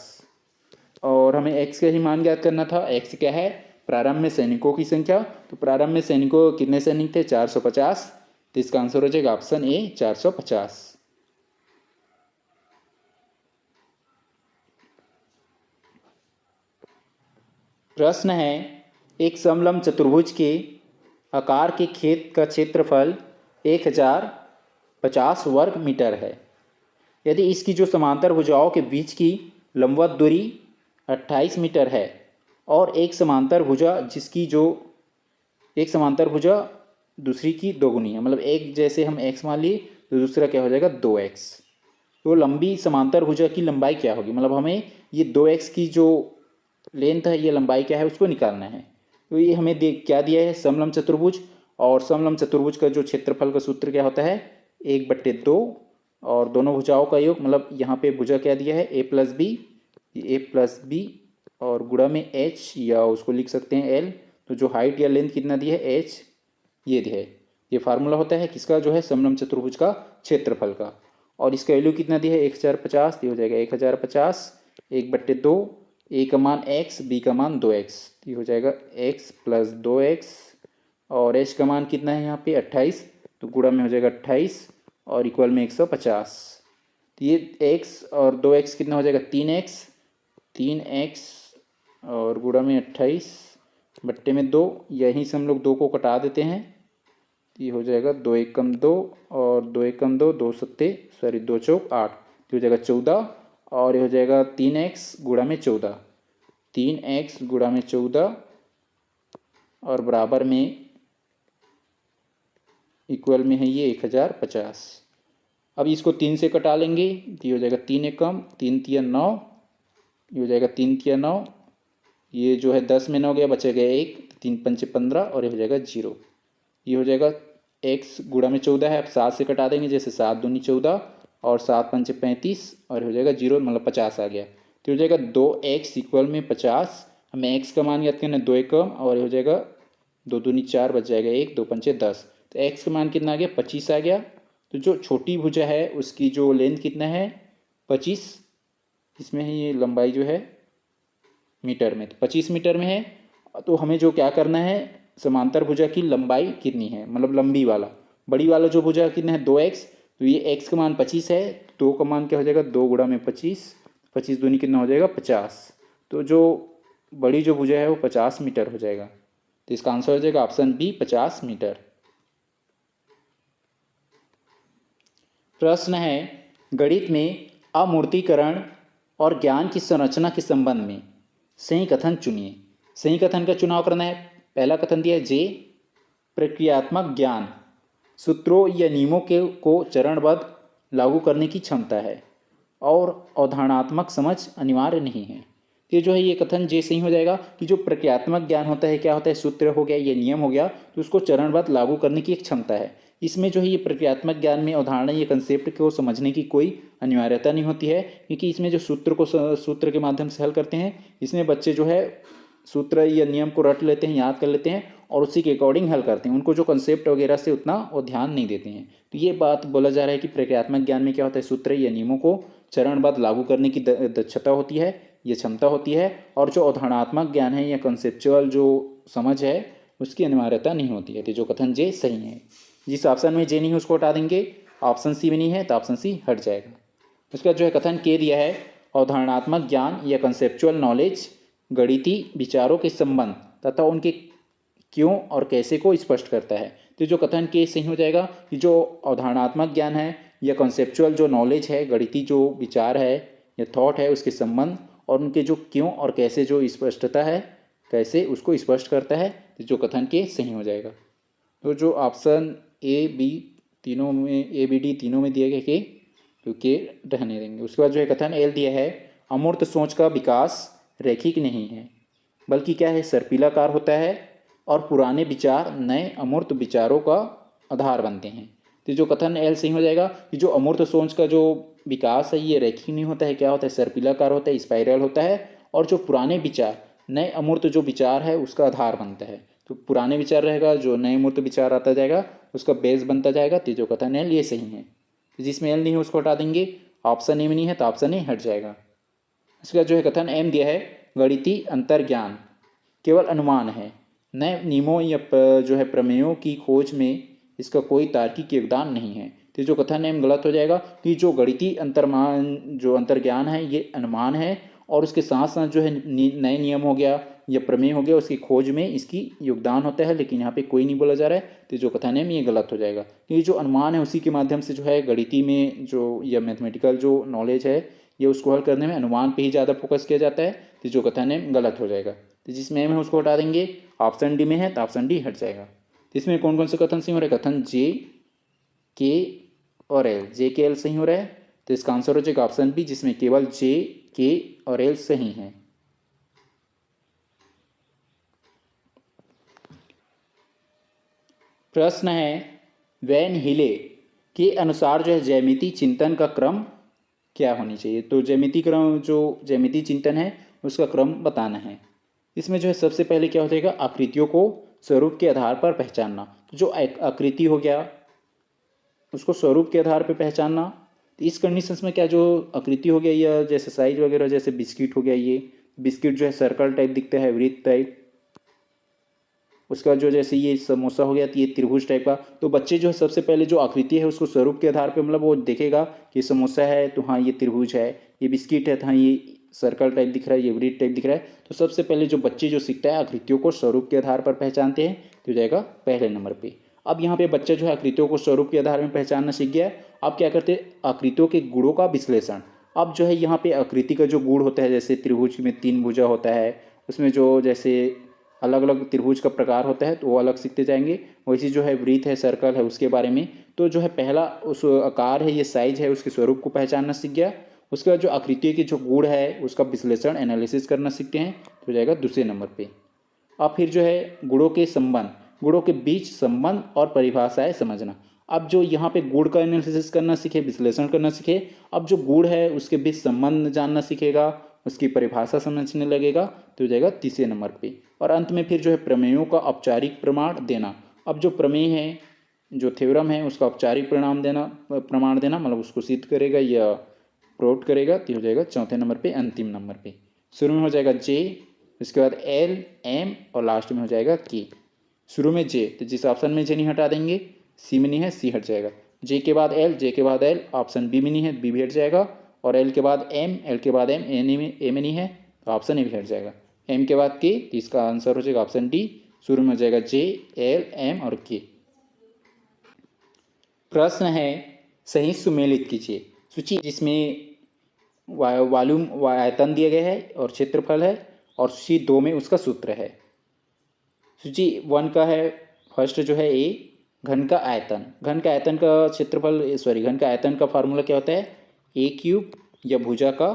और हमें x का ही मान ज्ञात करना था। x क्या है, प्रारंभ में सैनिकों की संख्या। तो प्रारंभ में सैनिकों कितने सैनिक थे, 450। तो इसका आंसर हो जाएगा ऑप्शन ए 450। प्रश्न है, एक समलंब चतुर्भुज के आकार के खेत का क्षेत्रफल 1050 वर्ग मीटर है। यदि इसकी जो समांतर भुजाओं के बीच की लंबवत दूरी 28 मीटर है और एक समांतर भुजा दूसरी की दोगुनी है, मतलब एक जैसे हम x मान लिए तो दूसरा क्या हो जाएगा 2x। तो लंबी समांतर भुजा की लंबाई क्या होगी, मतलब हमें ये 2x की जो लेंथ है, ये लंबाई क्या है उसको निकालना है। तो ये हमें क्या दिया है, समलंब चतुर्भुज। और समलंब चतुर्भुज का जो क्षेत्रफल का सूत्र क्या होता है, 1/2 और दोनों भुजाओं का योग, मतलब यहाँ पे भुजा क्या दिया है a प्लस बी और गुणा में h, या उसको लिख सकते हैं l। तो जो हाइट या लेंथ कितना दिया है h, ये दिया है। ये फार्मूला होता है किसका, जो है समलंब चतुर्भुज का क्षेत्रफल का। और इसका वैल्यू कितना दिया है 1050। ये हो जाएगा 1050 1/2, a का मान x, b का मान 2x। ये हो जाएगा x प्लस 2x और h का मान कितना है यहाँ पे 28। तो गुणा में हो जाएगा 28 और इक्वल में 150। तो ये x और 2x कितना हो जाएगा 3x और गुणा में 28 बट्टे में 2। यहीं से हम लोग 2 को कटा देते हैं। ये हो जाएगा 2 एकम 2 और 2 एकम 2, 2 चौक 8। तो हो जाएगा 14 और ये हो जाएगा 3x गुणा में 14, 3x गुणा में 14 और बराबर में इक्वल में है ये 1050। अब इसको 3 से कटा लेंगे। ये हो जाएगा 3 एकम 3 तिया 9, ये हो जाएगा 3 तिया 9, ये जो है 10 में 9 गया, बचेगा 1, 3 पंचे 15 और ये हो जाएगा 0। ये हो जाएगा x गुणा में 14 है, अब 7 से कटा देंगे, जैसे 7 दूनी 14 और 7 पंचे 35 और हो जाएगा 0, मतलब 50 आ गया। तो हो जाएगा 2x इक्वल में 50। हमें x का मान याद करना है 2 एकम और हो जाएगा 2 दूनी 4, बच जाएगा 1, 2 पंचे 10। तो x का मान कितना आ गया 25 आ गया। तो जो छोटी भुजा है उसकी जो लेंथ कितना है 25, इसमें है ये लंबाई जो है मीटर में, तो 25 मीटर में है। तो हमें जो क्या करना है, समांतर भुजा की लंबाई कितनी है, मतलब लंबी वाला बड़ी वाला जो भुजा कितना है 2x। तो ये x का मान 25 है, 2 का मान क्या हो जाएगा 2 गुणा में 25, 25 दूनी कितना हो जाएगा 50। तो जो बड़ी जो भुजा है वो 50 मीटर हो जाएगा। तो इसका आंसर हो जाएगा ऑप्शन बी 50 मीटर। प्रश्न है, गणित में अमूर्तीकरण और ज्ञान की संरचना के संबंध में सही कथन चुनिए। सही कथन का चुनाव करना है। पहला कथन दिया है जे, प्रक्रियात्मक ज्ञान सूत्रों या नियमों को चरणबद्ध लागू करने की क्षमता है और अवधारणात्मक समझ अनिवार्य नहीं है। ये जो है ये कथन जे सही हो जाएगा कि जो प्रक्रियात्मक ज्ञान होता है, क्या होता है, सूत्र हो गया, ये नियम हो गया, तो उसको चरणबद्ध लागू करने की एक क्षमता है। इसमें जो है ये प्रक्रियात्मक ज्ञान में अवधारणा या कंसेप्ट को समझने की कोई अनिवार्यता नहीं होती है, क्योंकि इसमें जो सूत्र के माध्यम से हल करते हैं, इसमें बच्चे जो है सूत्र या नियम को रट लेते हैं, याद कर लेते हैं और उसी के अकॉर्डिंग हल करते हैं। उनको जो कंसेप्ट वगैरह से उतना वो ध्यान नहीं देते हैं। तो ये बात बोला जा रहा है कि प्रक्रियात्मक ज्ञान में क्या होता है, सूत्र या नियमों को चरणबद्ध लागू करने की दक्षता होती है, ये क्षमता होती है। और जो अवधारणात्मक ज्ञान है या कंसेप्चुअल जो समझ है उसकी अनिवार्यता नहीं होती है। तो जो कथन जे सही है। जिस ऑप्शन में जे नहीं है उसको हटा देंगे। ऑप्शन सी भी नहीं है तो ऑप्शन सी हट जाएगा। उसका जो है कथन के दिया है, अवधारणात्मक ज्ञान या कंसेप्चुअल नॉलेज गणितीय विचारों के संबंध तथा उनके क्यों और कैसे को स्पष्ट करता है। तो जो कथन के सही हो जाएगा कि जो अवधारणात्मक ज्ञान है या कंसेप्चुअल जो नॉलेज है, गणितीय जो विचार है या थॉट है, उसके संबंध और उनके जो क्यों और कैसे जो स्पष्टता है, कैसे उसको स्पष्ट करता है, तो जो कथन के सही हो जाएगा। तो जो ऑप्शन ए बी तीनों में, ए बी डी तीनों में दिए गए के, तो के रहने देंगे। उसके बाद जो है कथन एल दिया है, अमूर्त सोच का विकास रैखिक नहीं है बल्कि क्या है, सर्पिलाकार होता है और पुराने विचार नए अमूर्त विचारों का आधार बनते हैं। तो जो कथन एल सही हो जाएगा कि जो अमूर्त सोच का जो विकास है ये रैखिक नहीं होता है, क्या होता है, सर्पिलाकार होता है, स्पाइरल होता है, और जो पुराने विचार नए अमूर्त जो विचार है उसका आधार बनता है। तो पुराने विचार रहेगा, जो नए अमूर्त विचार आता जाएगा उसका बेस बनता जाएगा। तो जो कथन एल ये सही है। जिसमें एल नहीं है उसको हटा देंगे, ऑप्शन ए में नहीं है तो ऑप्शन ए हट जाएगा। इसका जो है कथन एम दिया है, गणितीय अंतर्ज्ञान केवल अनुमान है, नए नियमों या जो है प्रमेयों की खोज में इसका कोई तार्किक योगदान नहीं है। तो जो कथन एम गलत हो जाएगा कि जो गणितीय जो अंतर्ज्ञान है ये अनुमान है और उसके साथ साथ जो है नए नियम हो गया या प्रमेय हो गया उसकी खोज में इसकी योगदान होता है, लेकिन यहाँ पे कोई नहीं बोला जा रहा है। तो जो कथन है ये गलत हो जाएगा क्योंकि जो अनुमान है उसी के माध्यम से जो है गणितीय में जो या मैथमेटिकल जो नॉलेज है ये उसको हल करने में अनुमान पे ही ज़्यादा फोकस किया जाता है। तो जो कथन है गलत हो जाएगा। तो जिसमें एम है उसको हटा देंगे, ऑप्शन डी में है तो ऑप्शन डी हट जाएगा। तो इसमें कौन कौन से कथन सही हो रहे हैं, कथन जे के और एल, जे के एल सही हो रहा है। तो इसका आंसर हो जाएगा ऑप्शन बी, जिसमें केवल जे के और एल सही है। प्रश्न है, वैन हिले के अनुसार जो है ज्यामिति चिंतन का क्रम क्या होनी चाहिए। तो ज्यामिति क्रम, जो ज्यामिति चिंतन है उसका क्रम बताना है। इसमें जो है सबसे पहले क्या हो जाएगा, आकृतियों को स्वरूप के आधार पर पहचानना। तो जो आकृति हो गया उसको स्वरूप के आधार पर पहचानना। तो इस कंडीशंस में क्या, जो आकृति हो गया या जैसे साइज वगैरह, जैसे बिस्किट हो गया, ये बिस्किट जो है सर्कल टाइप दिखता है, वृत्त टाइप। उसका जो जैसे ये समोसा हो गया तो ये त्रिभुज टाइप का। तो बच्चे जो है सबसे पहले जो आकृति है उसको स्वरूप के आधार पे मतलब वो देखेगा कि समोसा है तो हाँ ये त्रिभुज है, ये बिस्किट है तो हाँ ये सर्कल टाइप दिख रहा है, ये वृत्त टाइप दिख रहा है। तो सबसे पहले जो बच्चे जो सीखता है आकृतियों को स्वरूप के आधार पर पहचानते हैं, तो जाएगा पहले नंबर पे। अब यहाँ पे बच्चा जो है आकृतियों को स्वरूप के आधार में पहचानना सीख गया। अब क्या करते हैं, आकृतियों के गुणों का विश्लेषण। अब जो है यहाँ पे आकृति का जो गुण होता है, जैसे त्रिभुज में 3 भुजा होता है, उसमें जो जैसे अलग अलग त्रिभुज का प्रकार होता है तो वो अलग सीखते जाएंगे। वैसे जो है वृत्त है, सर्कल है, उसके बारे में। तो जो है पहला उस आकार है, ये साइज है, उसके स्वरूप को पहचानना सीख गया। उसके बाद जो आकृतियों की जो गुण है उसका विश्लेषण एनालिसिस करना सीखते हैं, तो जाएगा दूसरे नंबर पे। अब फिर जो है गुणों के संबंध, गुणों के बीच संबंध और परिभाषाएं समझना। अब जो यहाँ पे गुण का एनालिसिस करना सीखे, विश्लेषण करना सीखे। अब जो गुण है उसके बीच संबंध जानना सीखेगा, उसकी परिभाषा समझने लगेगा, तो हो जाएगा तीसरे नंबर पे। और अंत में फिर जो है प्रमेयों का औपचारिक प्रमाण देना। अब जो प्रमेय है, जो थ्योरम है, उसका औपचारिक प्रमाण देना मतलब उसको सिद्ध करेगा या प्रूव करेगा, तो हो जाएगा चौथे नंबर पे, अंतिम नंबर पे। शुरू में हो जाएगा जे, उसके बाद एल, एम और लास्ट में हो जाएगा के। शुरू में जे, तो जिस ऑप्शन में जे नहीं हटा देंगे, सी में नहीं है सी हट जाएगा। जे के बाद एल, जे के बाद एल, ऑप्शन बी में नहीं है बी भी हट जाएगा। और एल के बाद एम, एल के बाद एम, ए में नहीं है तो ऑप्शन ए भी हट जाएगा। एम के बाद के, तो इसका आंसर हो जाएगा ऑप्शन डी। शुरू में हो जाएगा जे, एल, एम और के। प्रश्न है, सही सुमेलित कीजिए सूची जिसमें वॉल्यूम आयतन दिया गया है और क्षेत्रफल है, और सूची 2 में उसका सूत्र है। सूची 1 का है, फर्स्ट जो है ए, घन का आयतन। घन का आयतन का क्षेत्रफल घन का आयतन का फार्मूला क्या होता है, ए क्यूब या भुजा का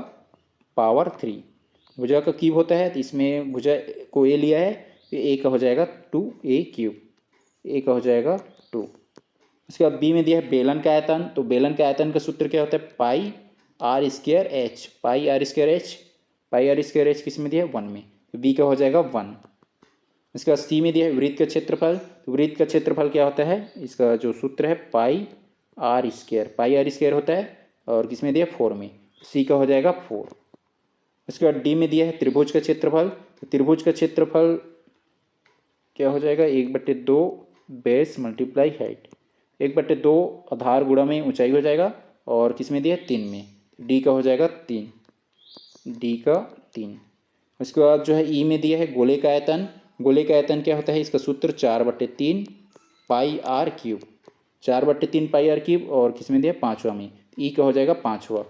पावर 3। भुजा का क्यूब होता है तो इसमें भुजा को ए लिया है तो ए का हो जाएगा 2a क्यूब, ए का हो जाएगा 2। उसके बाद बी में दिया है बेलन का आयतन। तो बेलन का आयतन का सूत्र क्या होता है, pi r square h, pi r square h. Pi r square h किस में दिया है, 1 में, तो बी का हो जाएगा 1। इसके बाद सी में दिया है वृत्त का क्षेत्रफल। तो वृत्त का क्षेत्रफल क्या होता है, इसका जो सूत्र है pi r square, pi r square होता है, और किस में दिया 4 में, सी का हो जाएगा 4। उसके बाद डी में दिया है त्रिभुज का क्षेत्रफल। तो त्रिभुज का क्षेत्रफल क्या हो जाएगा, 1/2 बेस मल्टीप्लाई हाइट, 1/2 आधार गुणा में ऊंचाई हो जाएगा, और किस में दिया है 3 में, डी का हो जाएगा 3, डी का 3। उसके बाद जो है ई में दिया है गोले का आयतन। गोले का आयतन क्या होता है, इसका सूत्र 4/3 pi r cube, 4/3 pi r cube. और किस में दिया, पाँचवा में, ई का हो जाएगा पाँचवा,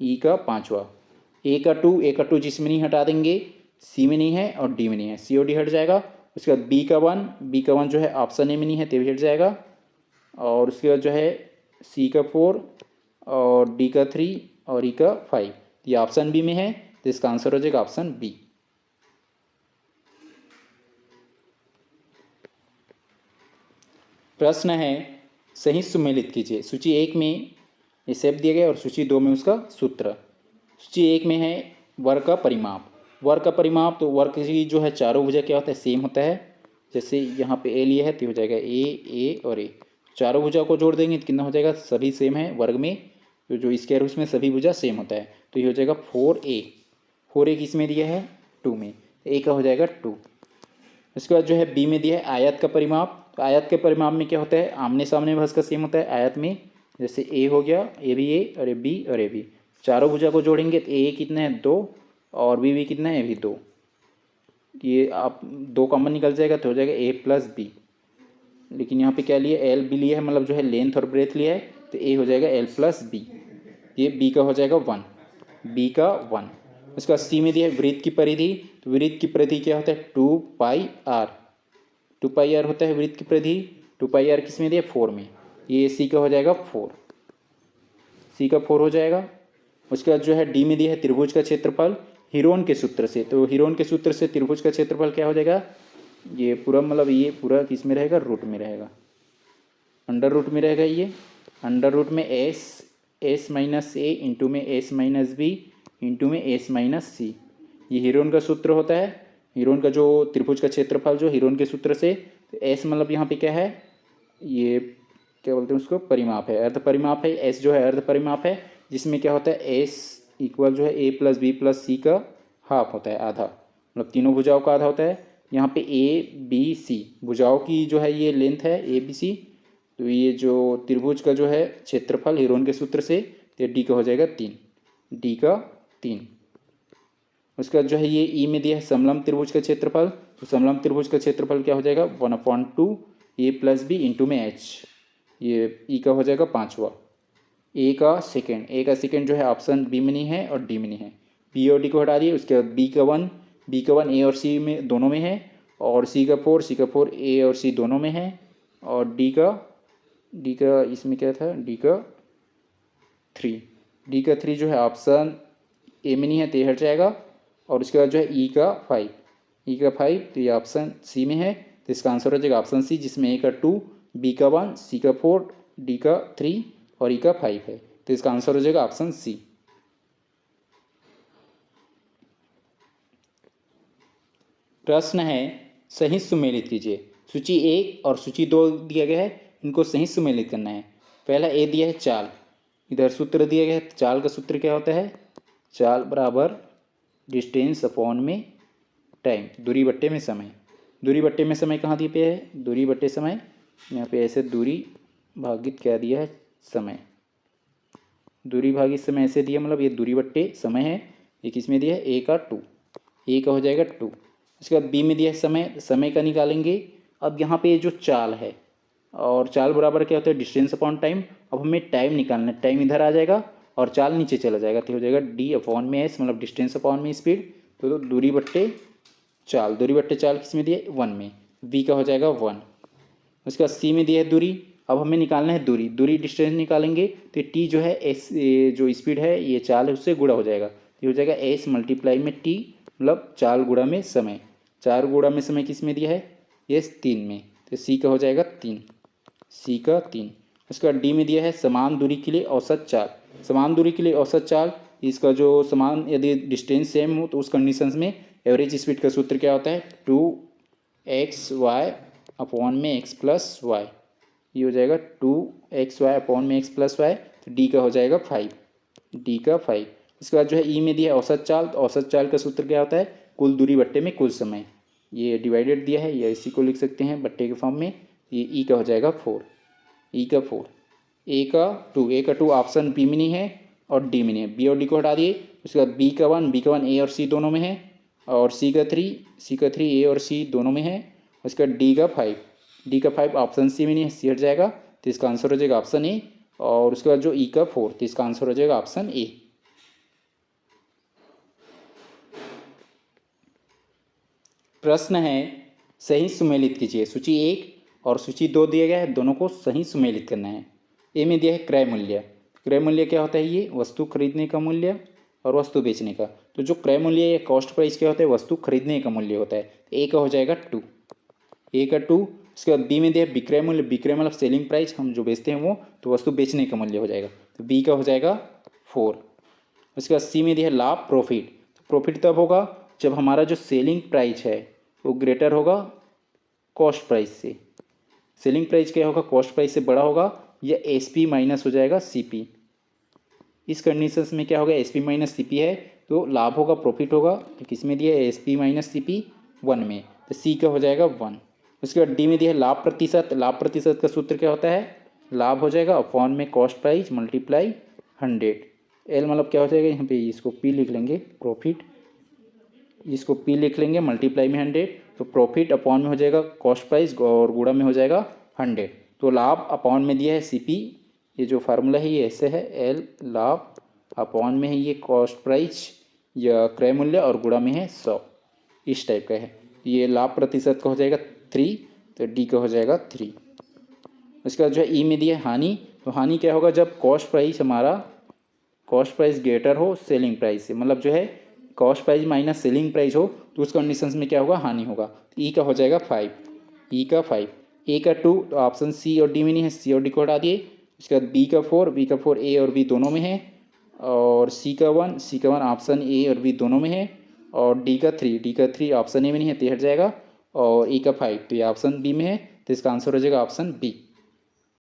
ई का पाँचवा। ए का 2 जिसमें नहीं हटा देंगे, सी में नहीं है और डी में नहीं है, सी और डी हट जाएगा। उसके बाद बी का 1 जो है ऑप्शन ए में नहीं है तो भी हट जाएगा। और उसके बाद जो है सी का 4 और डी का 3 और ई का 5, ये ऑप्शन बी में है तो इसका आंसर हो जाएगा ऑप्शन बी। प्रश्न है सही सुमेलित कीजिए। सूची 1 में ये शब्द दिया गया और सूची 2 में उसका सूत्र। सूची 1 में है वर्ग का परिमाप। वर्ग का परिमाप, तो वर्ग की जो है चारों भुजा क्या होता है, सेम होता है। जैसे यहाँ पे ए लिया है तो हो जाएगा ए और ए, चारों भुजा को जोड़ देंगे तो कितना हो जाएगा, सभी सेम है वर्ग में, तो जो स्क्वायर उसमें सभी भुजा सेम होता है, तो ये हो जाएगा 4a। 4a किस में दिया है, 2 में, ए का हो जाएगा 2। उसके बाद जो है बी में दिया है आयत का परिमाप। तो आयत के परिमाप में क्या होता है, आमने सामने भुज का सेम होता है आयत में। जैसे ए हो गया, ए भी ए और ए बी और ए बी, चारों भुजा को जोड़ेंगे तो ए कितना है 2 और बी कितना है, ए भी 2। ये आप 2 कॉमन निकल जाएगा तो हो जाएगा ए प्लस बी। लेकिन यहाँ पे क्या लिया, एल बी लिया है, मतलब जो है लेंथ और ब्रेथ लिया है, तो ए हो जाएगा एल प्लस बी। ये बी का हो जाएगा 1, बी का 1। उसके बाद सी में दिया है वृत्त की परिधि। तो वृत्त की परिधि क्या होता है, 2 पाई आर, 2 पाई आर होता है वृत्त की परिधि। 2 पाई आर किस में दिया, 4 में, ये सी का हो जाएगा 4, सी का 4 हो जाएगा। उसके बाद जो है डी में दिया है त्रिभुज का क्षेत्रफल हिरोन के सूत्र से। तो हिरोन के सूत्र से त्रिभुज का क्षेत्रफल क्या हो जाएगा, ये पूरा मतलब ये पूरा किस में रहेगा, रूट में रहेगा, अंडर रूट में रहेगा। ये अंडर रूट में एस माइनस ए इंटू में एस माइनस बी इंटू में एस माइनस सी, ये हिरोन का सूत्र होता है। हिरोन का जो त्रिभुज का क्षेत्रफल जो हिरोन के सूत्र से, तो एस मतलब यहाँ पे क्या है, ये क्या बोलते हैं उसको, परिमाप है, अर्ध परिमाप है। एस जो है अर्ध परिमाप है, जिसमें क्या होता है एस इक्वल जो है ए प्लस बी प्लस सी का हाफ होता है, आधा, मतलब तीनों भुजाओं का आधा होता है। यहाँ पे ए बी सी भुजाओं की जो है ये लेंथ है ए बी सी। तो ये जो त्रिभुज का जो है क्षेत्रफल हिरोन के सूत्र से, तो डी का हो जाएगा 3, डी का 3। उसके बाद जो है ये ई में दिया है समलंब त्रिभुज का क्षेत्रफल। तो समलंब त्रिभुज का क्षेत्रफल क्या हो जाएगा, 1/2 ए प्लस बी इंटू में एच, ये ई का हो जाएगा 5वां। ए का सेकेंड जो है ऑप्शन बी में नहीं है और डी में नहीं है, बी और डी को हटा दिए। उसके बाद बी का 1 ए और सी में दोनों में है, और सी का 4 ए और सी दोनों में है, और डी का इसमें क्या था, डी का 3 जो है ऑप्शन ए में नहीं है तो ये हट जाएगा। और उसके बाद जो है ई का 5 तो ये ऑप्शन सी में है, तो इसका आंसर हो जाएगा ऑप्शन सी, जिसमें ए का 2 बी का 1 सी का 4 डी का 3 और ई का 5 है, तो इसका आंसर हो जाएगा ऑप्शन सी। प्रश्न है सही सुमेलित कीजिए। सूची 1 और सूची 2 दिया गया है, इनको सही सुमेलित करना है। पहला ए दिया है चाल, इधर सूत्र दिया गया है, चाल का सूत्र क्या होता है, चाल बराबर डिस्टेंस अपॉन में टाइम, दूरी बट्टे में समय। दूरी बट्टे में समय कहाँ दिए पे है, दूरी बट्टे समय, यहाँ पे ऐसे दूरी भागित क्या दिया है, समय, दूरी भागित समय ऐसे दिया, मतलब ये दूरी बट्टे समय है। ये किस में दिया है, ए का 2, ए का हो जाएगा 2। उसके बाद बी में दिया है समय का निकालेंगे। अब यहाँ पे जो चाल है, और चाल बराबर क्या होता है, डिस्टेंस अपॉन टाइम। अब हमें टाइम निकालना है, टाइम इधर आ जाएगा और चाल नीचे चला जाएगा, तो हो जाएगा डी अपॉन में एस, मतलब डिस्टेंस अपॉन में स्पीड। तो दूरी बट्टे चाल किस में दिया, 1 में, बी का हो जाएगा 1। उसके बाद सी में दिया है दूरी। अब हमें निकालना है दूरी डिस्टेंस निकालेंगे, तो टी जो है एस, जो स्पीड है ये चाल है उससे गुणा हो जाएगा, ये हो जाएगा एस मल्टीप्लाई में टी, मतलब चाल गुणा में समय। 4 गुणा में समय किस में दिया है, एस 3 में, तो सी का हो जाएगा 3, सी का 3। उसके बाद डी में दिया है समान दूरी के लिए औसत चाल। समान दूरी के लिए औसत चाल, इसका जो समान यदि डिस्टेंस सेम हो तो उस कंडीशंस में एवरेज स्पीड का सूत्र क्या होता है, 2xy अपॉन में x प्लस वाई, ये हो जाएगा 2xy अपॉन में x प्लस वाई। तो डी का हो जाएगा 5, डी का 5। उसके बाद जो है ई में दिया है औसत चाल। तो औसत चाल का सूत्र क्या होता है, कुल दूरी बट्टे में कुल समय, ये डिवाइडेड दिया है, या इसी को लिख सकते हैं बट्टे के फॉर्म में। ये ई का हो जाएगा 4, ई का 4। ए का 2 ऑप्शन बी में नहीं है, और डी में नहीं है, बी और डी को हटा दिए। उसके बाद बी का 1 ए और सी दोनों में है, और सी का 3 ए और सी दोनों में है। उसके बाद डी का 5 ऑप्शन सी में नहीं है, सी हट जाएगा, तो इसका आंसर हो जाएगा ऑप्शन ए। और उसके बाद जो ई का 4, तो इसका आंसर हो जाएगा ऑप्शन ए। प्रश्न है सही सुमेलित कीजिए। सूची 1 और सूची 2 दिया गया है, दोनों को सही सुमेलित करना है। ए में दिया है क्रय मूल्य। क्रय मूल्य क्या होता है? ये वस्तु खरीदने का मूल्य और वस्तु बेचने का। तो जो क्रय मूल्य या कॉस्ट प्राइस क्या होता है? वस्तु खरीदने का मूल्य होता है। तो ए का हो जाएगा 2, ए का 2। उसके बाद बी में दिया है विक्रय मूल्य। विक्रय मतलब सेलिंग प्राइस, हम जो बेचते हैं वो, तो वस्तु बेचने का मूल्य हो जाएगा, तो बी का हो जाएगा 4। उसके बाद सी में दिया है लाभ प्रॉफिट। तो प्रॉफिट तब होगा जब हमारा जो सेलिंग प्राइस है वो ग्रेटर होगा कॉस्ट प्राइस से। सेलिंग प्राइस क्या होगा? कॉस्ट प्राइस से बड़ा होगा, या एस पी माइनस हो जाएगा सी पी। इस कंडीशंस में क्या होगा? S P minus C P है तो लाभ होगा, प्रॉफिट होगा। तो किस में दिया है? S P minus C P 1 में, तो सी का हो जाएगा 1। उसके बाद डी में दिया है लाभ प्रतिशत। लाभ प्रतिशत का सूत्र क्या होता है? लाभ हो जाएगा अपॉन में कॉस्ट प्राइस मल्टीप्लाई 100। एल मतलब क्या हो जाएगा? यहाँ पे इसको पी लिख लेंगे, प्रॉफिट, इसको पी लिख लेंगे, मल्टीप्लाई में 100, तो प्रॉफिट अपॉन में हो जाएगा कॉस्ट प्राइस और गुणा में हो जाएगा 100। तो लाभ अपॉन में दिया है सी पी, ये जो फार्मूला है ये ऐसे है, एल लाभ अपॉन में है ये कॉस्ट प्राइस या क्रय मूल्य और गुणा में है 100, इस टाइप का है। ये लाभ प्रतिशत का हो जाएगा 3, तो डी का हो जाएगा 3। उसके बाद जो है ई में दिया है हानि। तो हानि क्या होगा? जब कॉस्ट प्राइस हमारा कॉस्ट प्राइस ग्रेटर हो सेलिंग प्राइस से, मतलब जो है cost price minus selling price हो, तो उस कंडीशंस में क्या होगा? हानि होगा। ई का हो जाएगा 5, ई का 5। ए का 2, तो ऑप्शन सी और डी में नहीं है, सी और डी को हटा दिए। उसके बाद बी का 4 ए और बी दोनों में है, और सी का 1 ऑप्शन ए और बी दोनों में है, और डी का 3 ऑप्शन ए में नहीं है, तो हट जाएगा। और ई का 5, तो ये ऑप्शन बी में है, तो इसका आंसर हो जाएगा ऑप्शन बी।